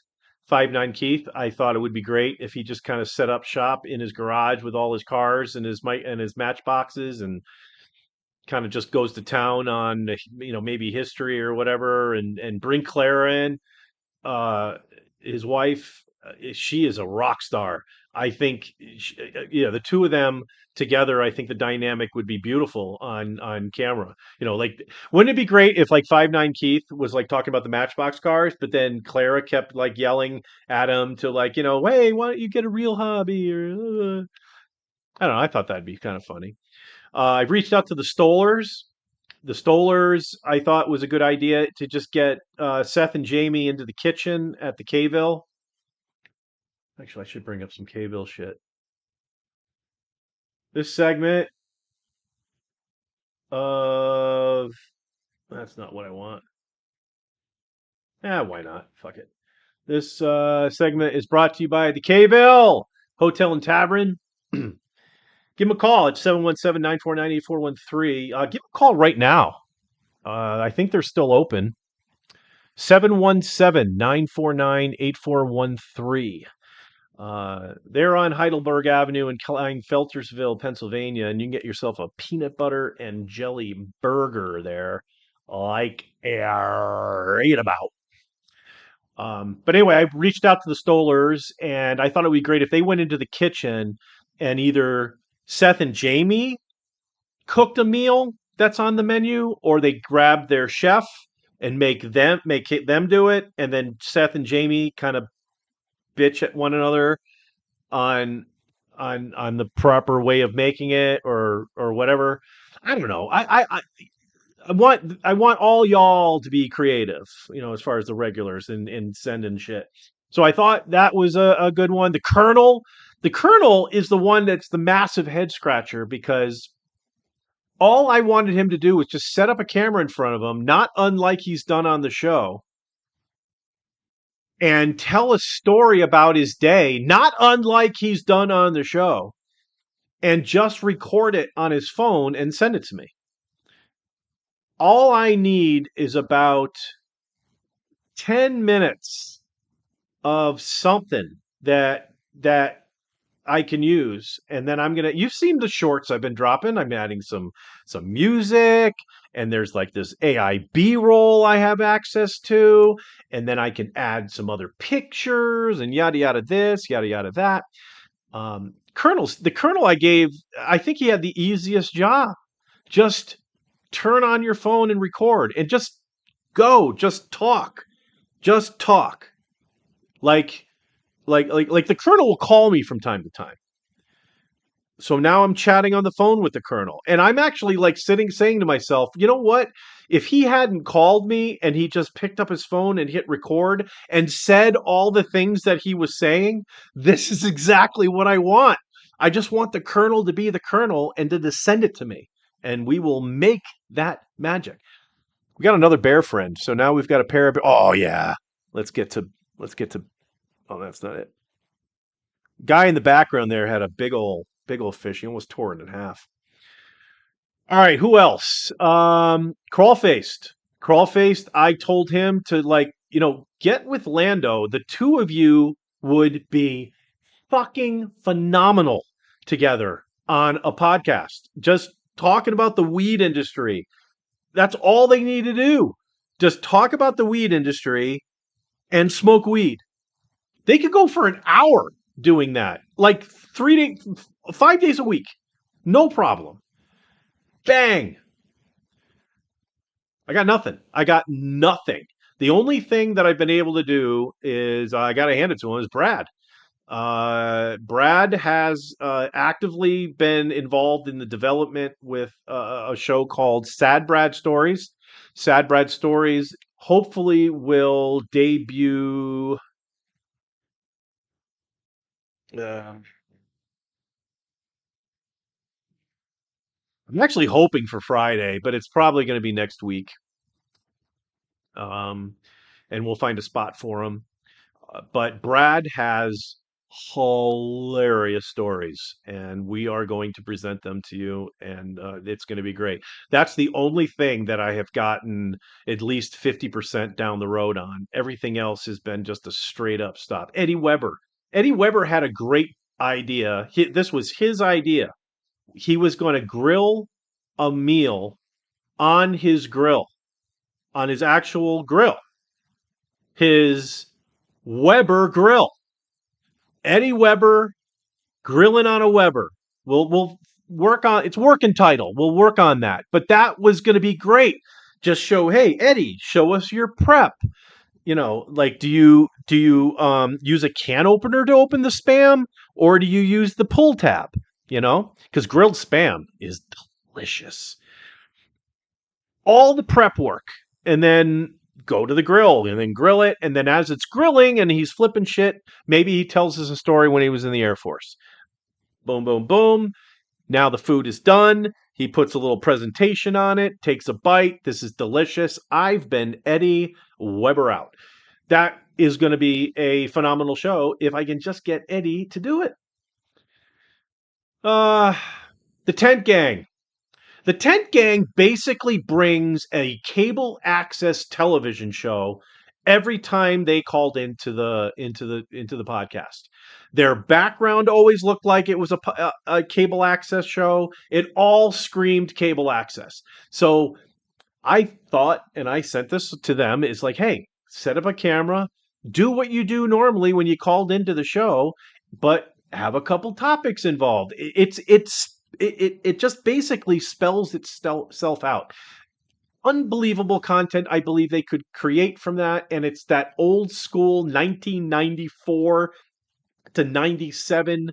A: 5'9" Keith, I thought it would be great if he just kind of set up shop in his garage with all his cars and his matchboxes, and kind of just goes to town on maybe history or whatever, and bring Clara in. Uh, his wife, she is a rock star. I think, yeah, the two of them together, I think the dynamic would be beautiful on camera. Like, wouldn't it be great if like 5'9" Keith was like talking about the Matchbox cars, but then Clara kept like yelling at him to, like, hey, why don't you get a real hobby? Or I don't know. I thought that'd be kind of funny. I've reached out to the Stolers. The Stolers, I thought, was a good idea to just get Seth and Jamie into the kitchen at the K-Ville. Actually, I should bring up some K-Ville shit. This segment of... That's not what I want. Why not? Fuck it. This segment is brought to you by the K-Ville Hotel and Tavern. Give them a call at 717-949-8413. Give them a call right now. I think they're still open. 717-949-8413. They're on Heidelberg Avenue in Kleinfeltersville, Pennsylvania, and you can get yourself a peanut butter and jelly burger there, like right about. But anyway, I reached out to the Stolers, and I thought it would be great if they went into the kitchen and either Seth and Jamie cooked a meal that's on the menu, or they grabbed their chef and make them do it, and then Seth and Jamie kind of bitch at one another on on the proper way of making it or whatever. I don't know. I want all y'all to be creative, as far as the regulars and sending shit. So I thought that was a good one. The Colonel is the one that's the massive head scratcher because all I wanted him to do was just set up a camera in front of him, not unlike he's done on the show, and tell a story about his day, not unlike he's done on the show, and just record it on his phone and send it to me. All I need is about 10 minutes of something that I can use, and then you've seen the shorts I've been dropping. I'm adding some music, and there's like this AI B-roll I have access to, and then I can add some other pictures and yada yada this, yada yada that. The Colonel I gave, I think he had the easiest job. Just turn on your phone and record and just go, just talk. Like like the Colonel will call me from time to time. So now I'm chatting on the phone with the Colonel. And I'm actually like sitting saying to myself, you know what? If he hadn't called me and he just picked up his phone and hit record and said all the things that he was saying, this is exactly what I want. I just want the Colonel to be the Colonel and to send it to me. And we will make that magic. We got another bear friend. So now we've got a pair of, oh yeah. Let's get to, let's get to, oh, that's not it. Guy in the background there had a big old fish. He almost tore it in half. All right, who else? Crawlfaced. Crawlfaced, I told him to get with Lando. The two of you would be fucking phenomenal together on a podcast. Just talking about the weed industry. That's all they need to do. Just talk about the weed industry and smoke weed. They could go for an hour doing that, like 3 days, 5 days a week, no problem. Bang! I got nothing. I got nothing. The only thing that I've been able to do is I got to hand it to him is Brad. Brad has actively been involved in the development with a show called Sad Brad Stories. Sad Brad Stories hopefully will debut. Uh, I'm actually hoping for Friday, but it's probably going to be next week. Um, and we'll find a spot for him. But Brad has hilarious stories, and we are going to present them to you, and it's going to be great. That's the only thing that I have gotten at least 50% down the road on. Everything else has been just a straight up stop. Eddie Weber. Eddie Weber had a great idea. This was his idea. He was going to grill a meal on his grill, on his actual grill, his Weber grill. Eddie Weber grilling on a Weber. We'll work on it's working title. We'll work on that. But that was going to be great. Just show, hey Eddie, show us your prep. Like do you use a can opener to open the spam, or do you use the pull tab? Because grilled spam is delicious. All the prep work, and then go to the grill and then grill it. And then as it's grilling and he's flipping shit, maybe he tells us a story when he was in the Air Force. Boom, boom, boom. Now the food is done. He puts a little presentation on it, takes a bite. This is delicious. I've been Eddie Weber out. That is going to be a phenomenal show if I can just get Eddie to do it. Uh, the Tent Gang. The Tent Gang basically brings a cable access television show every time they called into the podcast. Their background always looked like it was a cable access show. It all screamed cable access. So I thought, and I sent this to them, it's like, hey, set up a camera, do what you do normally when you called into the show, but have a couple topics involved. It just basically spells itself out. Unbelievable content I believe they could create from that, and it's that old school 1994 to 97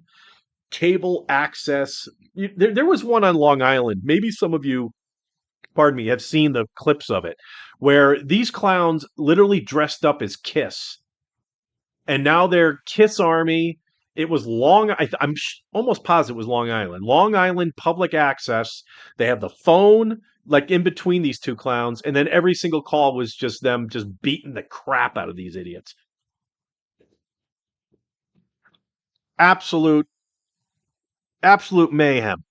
A: cable access. There was one on Long Island. Maybe some of you, pardon me, have seen the clips of it, where these clowns literally dressed up as Kiss, and now they're Kiss Army. It was I'm almost positive it was Long Island. Long Island public access. They have the phone like in between these two clowns, and then every single call was just them just beating the crap out of these idiots. Absolute, absolute mayhem.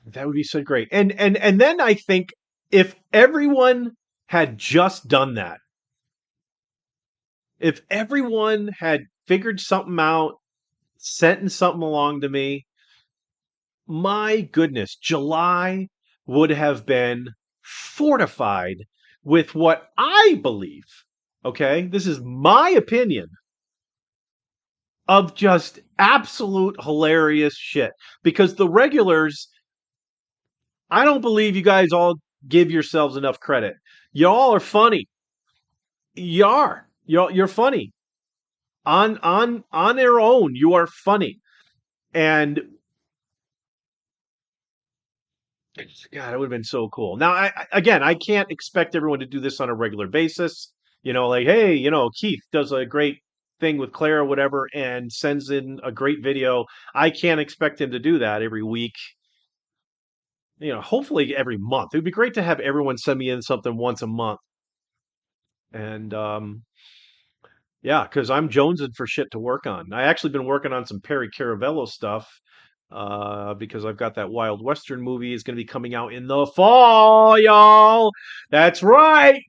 A: That would be so great. And then I think if everyone had just done that, if everyone had figured something out, sent something along to me, my goodness, July would have been fortified with what I believe. Okay, this is my opinion of just absolute hilarious shit. Because the regulars, I don't believe you guys all give yourselves enough credit. Y'all are funny. You are. You're funny. On their own, you are funny. And God, it would have been so cool. Now, again, I can't expect everyone to do this on a regular basis. Like, hey, Keith does a great thing with Claire or whatever and sends in a great video. I can't expect him to do that every week. Hopefully every month. It would be great to have everyone send me in something once a month. And yeah, because I'm jonesing for shit to work on. I actually been working on some Perry Caravello stuff because I've got that Wild Western movie is going to be coming out in the fall, y'all. That's right.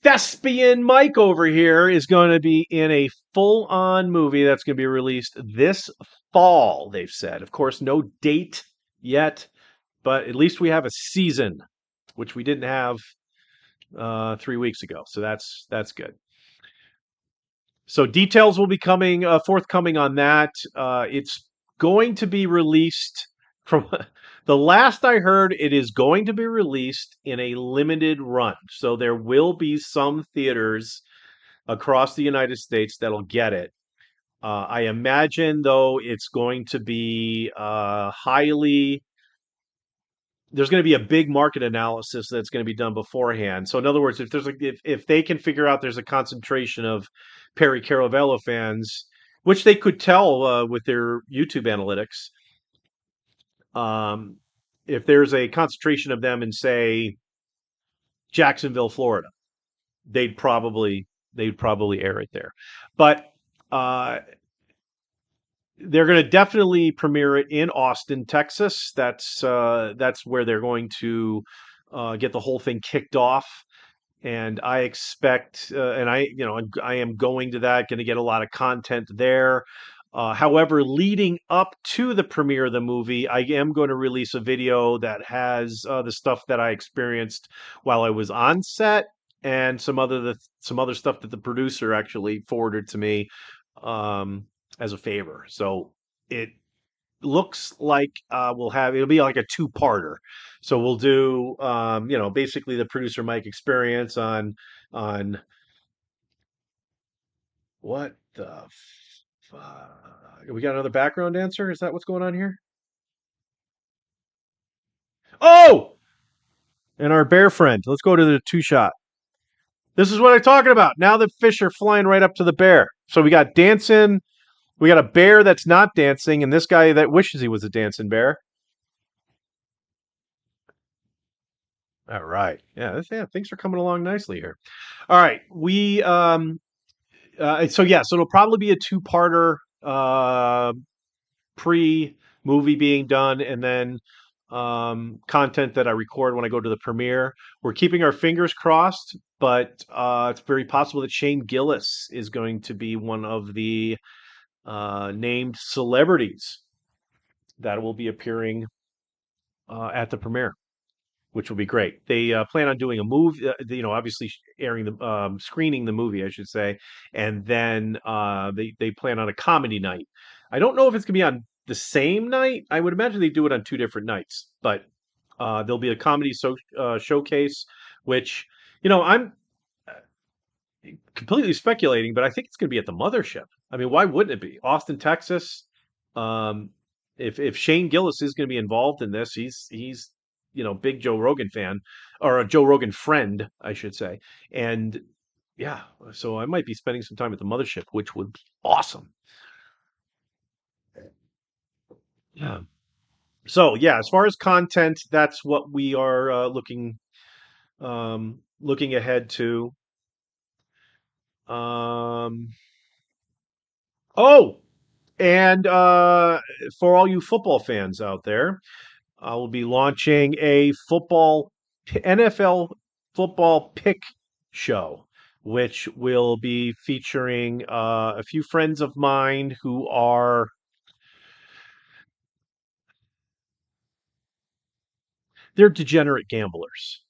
A: Thespian Mike over here is going to be in a full-on movie that's going to be released this fall, they've said. Of course, no date yet, but at least we have a season, which we didn't have 3 weeks ago. So that's good. So details will be coming forthcoming on that. It's going to be released from the last I heard. It is going to be released in a limited run. So there will be some theaters across the United States that'll get it. I imagine though it's going to be highly there's going to be a big market analysis that's going to be done beforehand. So in other words, if they can figure out there's a concentration of Perry Caravello fans, which they could tell with their YouTube analytics, um, if there's a concentration of them in say Jacksonville, Florida, they'd probably air it there. But uh, they're going to definitely premiere it in Austin, Texas. That's where they're going to get the whole thing kicked off. And I expect, and I am going to that, going to get a lot of content there. However, leading up to the premiere of the movie, I am going to release a video that has the stuff that I experienced while I was on set, and some other stuff that the producer actually forwarded to me um, as a favor. So it looks like it'll be like a two-parter. So we'll do basically the producer Mike experience on what the fuck. We got another background dancer? Is that what's going on here? Oh! And our bear friend. Let's go to the two shot. This is what I'm talking about. Now the fish are flying right up to the bear. So we got dancing. We got a bear that's not dancing, and this guy that wishes he was a dancing bear. All right. Yeah, things are coming along nicely here. All right. So it'll probably be a two-parter pre-movie being done and then content that I record when I go to the premiere. We're keeping our fingers crossed, but it's very possible that Shane Gillis is going to be one of the named celebrities that will be appearing at the premiere, which will be great. They plan on doing a movie, obviously airing screening the movie, I should say, and then they plan on a comedy night. I don't know if it's gonna be on the same night. I would imagine they do it on two different nights, but there'll be a comedy showcase, which I'm completely speculating, but I think it's gonna be at the Mothership. I mean, why wouldn't it be? Austin, Texas. Um, if Shane Gillis is going to be involved in this, he's big Joe Rogan fan or a Joe Rogan friend, I should say. And yeah, so I might be spending some time at the mothership, which would be awesome. Yeah. So yeah, as far as content, that's what we are looking ahead to. Um, oh, and for all you football fans out there, I will be launching a NFL football pick show, which will be featuring a few friends of mine who are they're degenerate gamblers.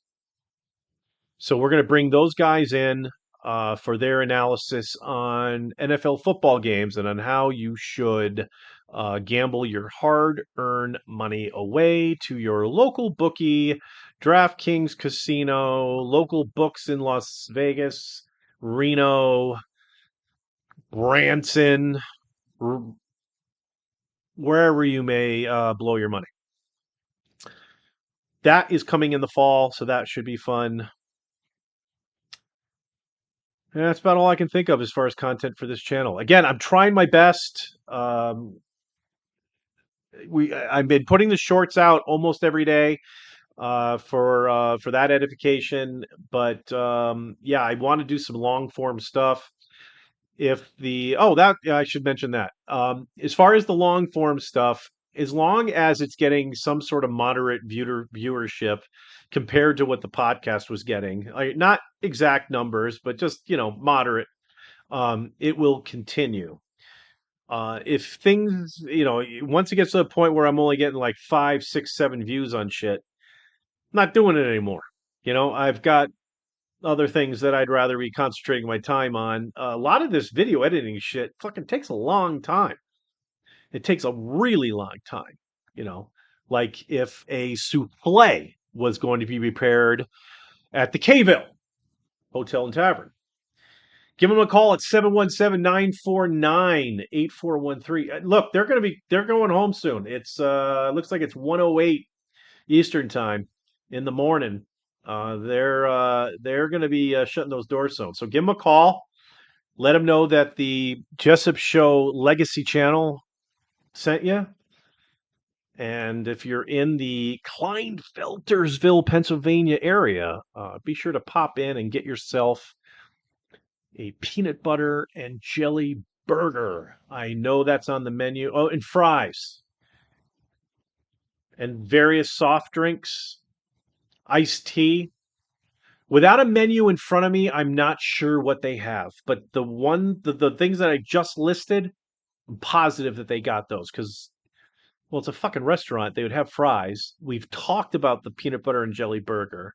A: So we're going to bring those guys in for their analysis on NFL football games and on how you should gamble your hard-earned money away to your local bookie, DraftKings casino, local books in Las Vegas, Reno, Branson, r- wherever you may blow your money. That is coming in the fall, so that should be fun. Yeah, that's about all I can think of as far as content for this channel. Again, I'm trying my best. I've been putting the shorts out almost every day for that edification, but yeah, I want to do some long form stuff. If the oh that yeah, I should mention that as far as the long form stuff, as long as it's getting some sort of moderate viewership compared to what the podcast was getting, like not exact numbers, but just moderate, it will continue. If things, once it gets to the point where I'm only getting like five, six, seven views on shit, I'm not doing it anymore. I've got other things that I'd rather be concentrating my time on. A lot of this video editing shit fucking takes a long time. It takes a really long time. You know, like if a souffle was going to be prepared at the Kville Hotel and Tavern. Give them a call at 717-949-8413. Look, they're going home soon. It's looks like it's 108 Eastern time in the morning. They're going to be shutting those doors soon. So give them a call. Let them know that the Jessup Show Legacy channel sent you. And if you're in the Kleinfeltersville, Pennsylvania area, be sure to pop in and get yourself a peanut butter and jelly burger. I know that's on the menu. Oh, and fries and various soft drinks, iced tea. Without a menu in front of me, I'm not sure what they have. But the things that I just listed, I'm positive that they got those because, well, it's a fucking restaurant. They would have fries. We've talked about the peanut butter and jelly burger.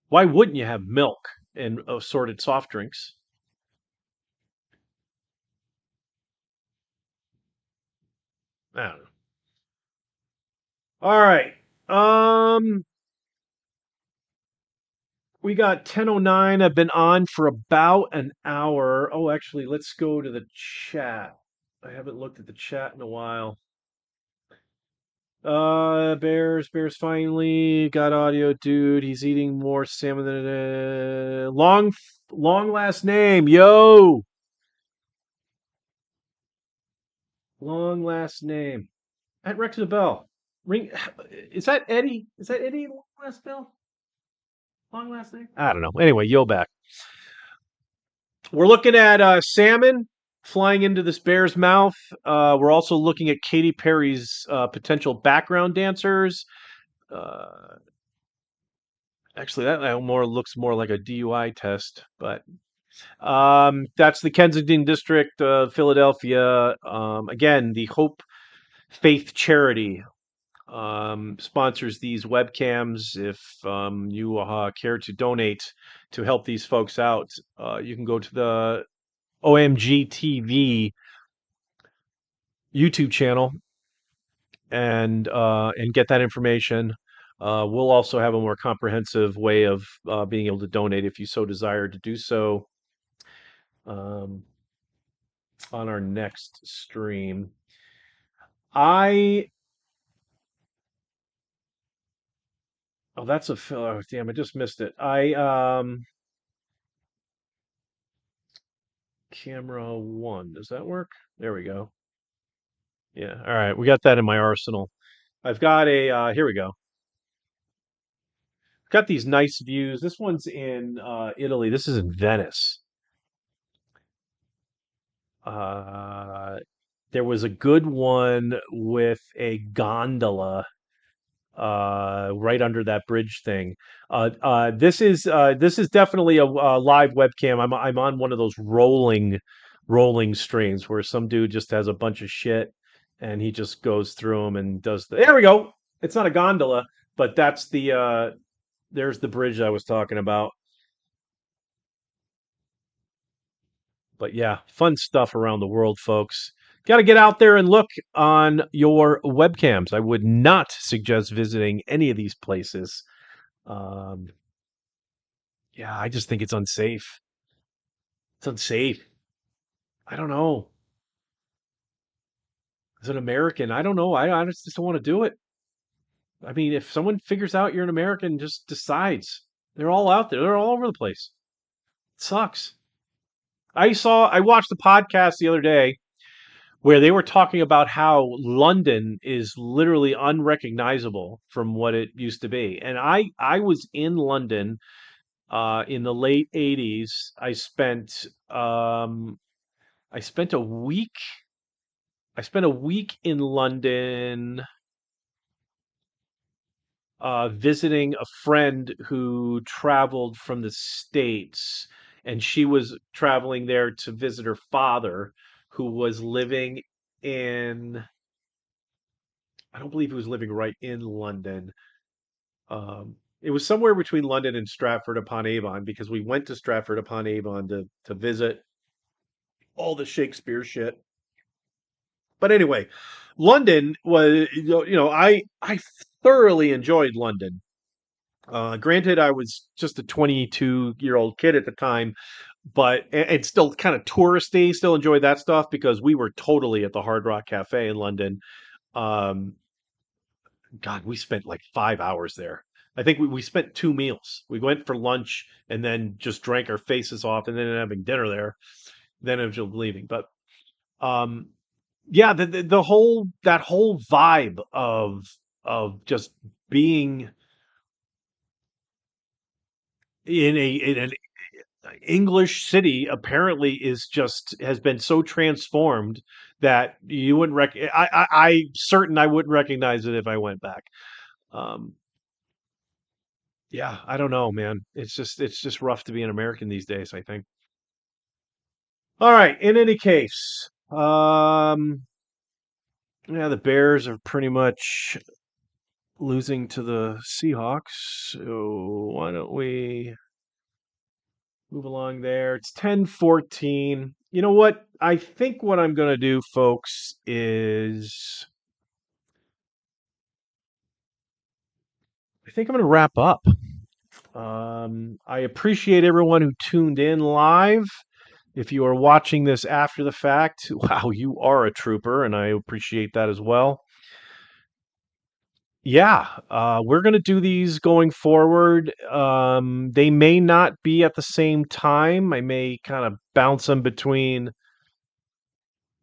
A: Why wouldn't you have milk and assorted soft drinks? I don't know. All right. We got 10:09. I've been on for about an hour. Oh, actually, let's go to the chat. I haven't looked at the chat in a while. Bears finally got audio, dude. He's eating more salmon than long last name. Yo, long last name. At Rex Bell. Ring. Is that Eddie? Is that Eddie? Long last Bell? Long last name? I don't know. Anyway, yo back. We're looking at salmon flying into this bear's mouth. We're also looking at Katy Perry's potential background dancers. Uh, Actually, that more looks more like a DUI test, but that's the Kensington District of Philadelphia. Again, the Hope Faith Charity sponsors these webcams. If you care to donate to help these folks out, you can go to the OMG TV YouTube channel and get that information. We'll also have a more comprehensive way of being able to donate if you so desire to do so. Um, on our next stream. I oh that's a oh, damn, I just missed it. I camera one. Does that work? There we go. Yeah. All right. We got that in my arsenal. I've got a here we go. Got these nice views. This one's in Italy. This is in Venice. Uh there was a good one with a gondola right under that bridge thing. This is definitely a live webcam. I'm on one of those rolling streams where some dude just has a bunch of shit and he just goes through them and does the. There we go. It's not a gondola, but that's the there's the bridge I was talking about. But yeah, fun stuff around the world, folks. Got to get out there and look on your webcams. I would not suggest visiting any of these places. Um, yeah, I just think it's unsafe. It's unsafe. I don't know. As an American, I don't know. I just don't want to do it. I mean, if someone figures out you're an American, just decides they're all out there. They're all over the place. It sucks. I watched a podcast the other day where they were talking about how London is literally unrecognizable from what it used to be. And I was in London in the late 80s. I spent a week I spent a week in London visiting a friend who traveled from the States, and she was traveling there to visit her father, who was living in, I don't believe he was living right in London. It was somewhere between London and Stratford upon Avon because we went to Stratford upon Avon to visit all the Shakespeare shit. But anyway, London was, I thoroughly enjoyed London. Granted, I was just a 22-year-old kid at the time, but and still kind of touristy. Still enjoyed that stuff because we were totally at the Hard Rock Cafe in London. Um, God, we spent like 5 hours there. I think we spent two meals. We went for lunch and then just drank our faces off, and then ended up having dinner there. Then I was just leaving, but um, yeah, the whole that whole vibe of just being in an English city apparently is just has been so transformed that you wouldn't I certain I wouldn't recognize it if I went back. Um, yeah, I don't know, man. It's just rough to be an American these days, I think. All right, in any case, yeah, the Bears are pretty much losing to the Seahawks. So why don't we move along there? It's 10-14. You know what? I think what I'm going to do, folks, is I think I'm going to wrap up. I appreciate everyone who tuned in live. If you are watching this after the fact, wow, you are a trooper, and I appreciate that as well. Yeah, we're going to do these going forward. They may not be at the same time. I may kind of bounce them between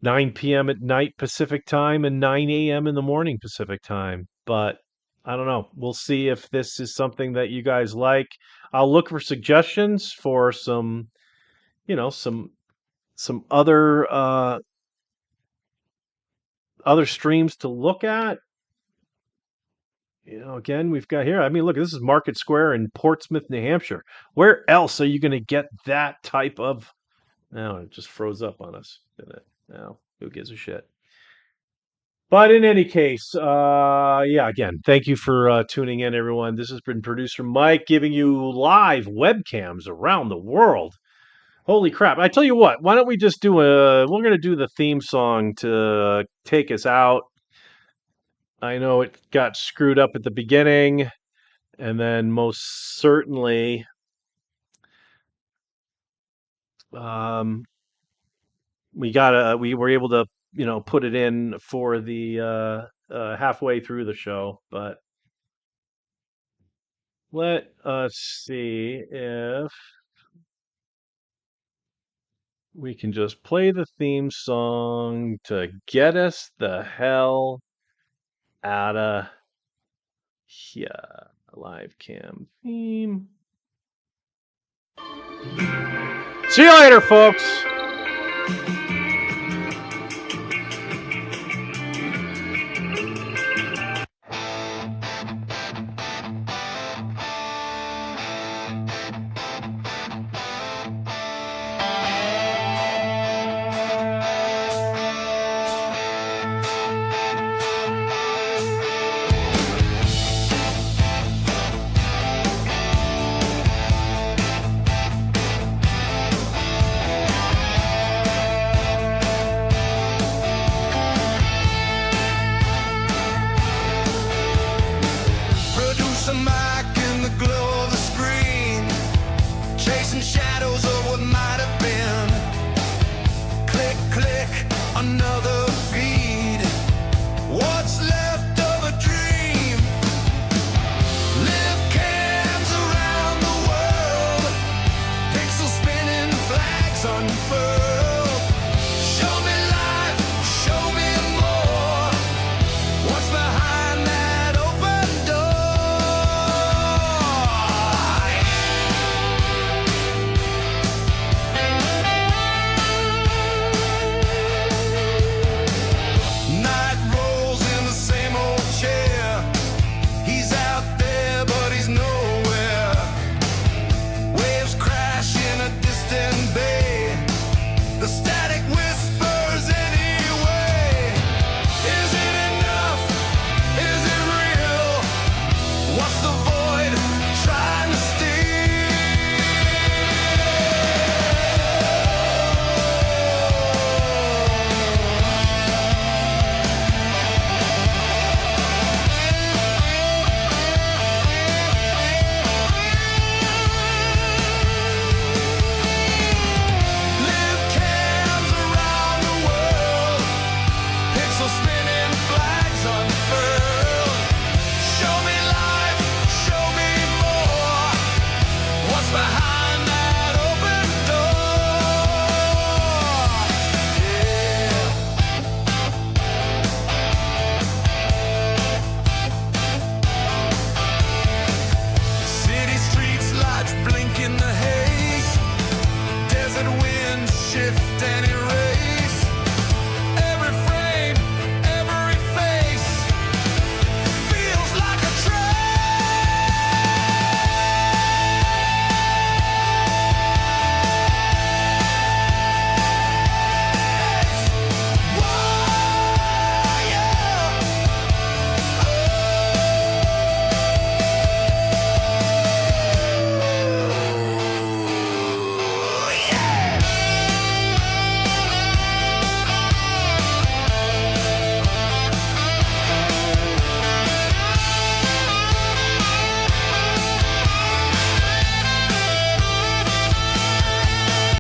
A: 9 p.m. at night Pacific time and 9 a.m. in the morning Pacific time. But I don't know. We'll see if this is something that you guys like. I'll look for suggestions for some, some other streams to look at. Again, we've got here. I mean, look, this is Market Square in Portsmouth, New Hampshire. Where else are you going to get that type of? No, it just froze up on us, didn't it? No, who gives a shit? But in any case, yeah, again, thank you for tuning in, everyone. This has been producer Mike giving you live webcams around the world. Holy crap. I tell you what, why don't we just we're going to do the theme song to take us out. I know it got screwed up at the beginning, and then most certainly, um, we were able to put it in for the halfway through the show, but let us see if we can just play the theme song to get us the hell out of here. Live cam theme. See you later, folks.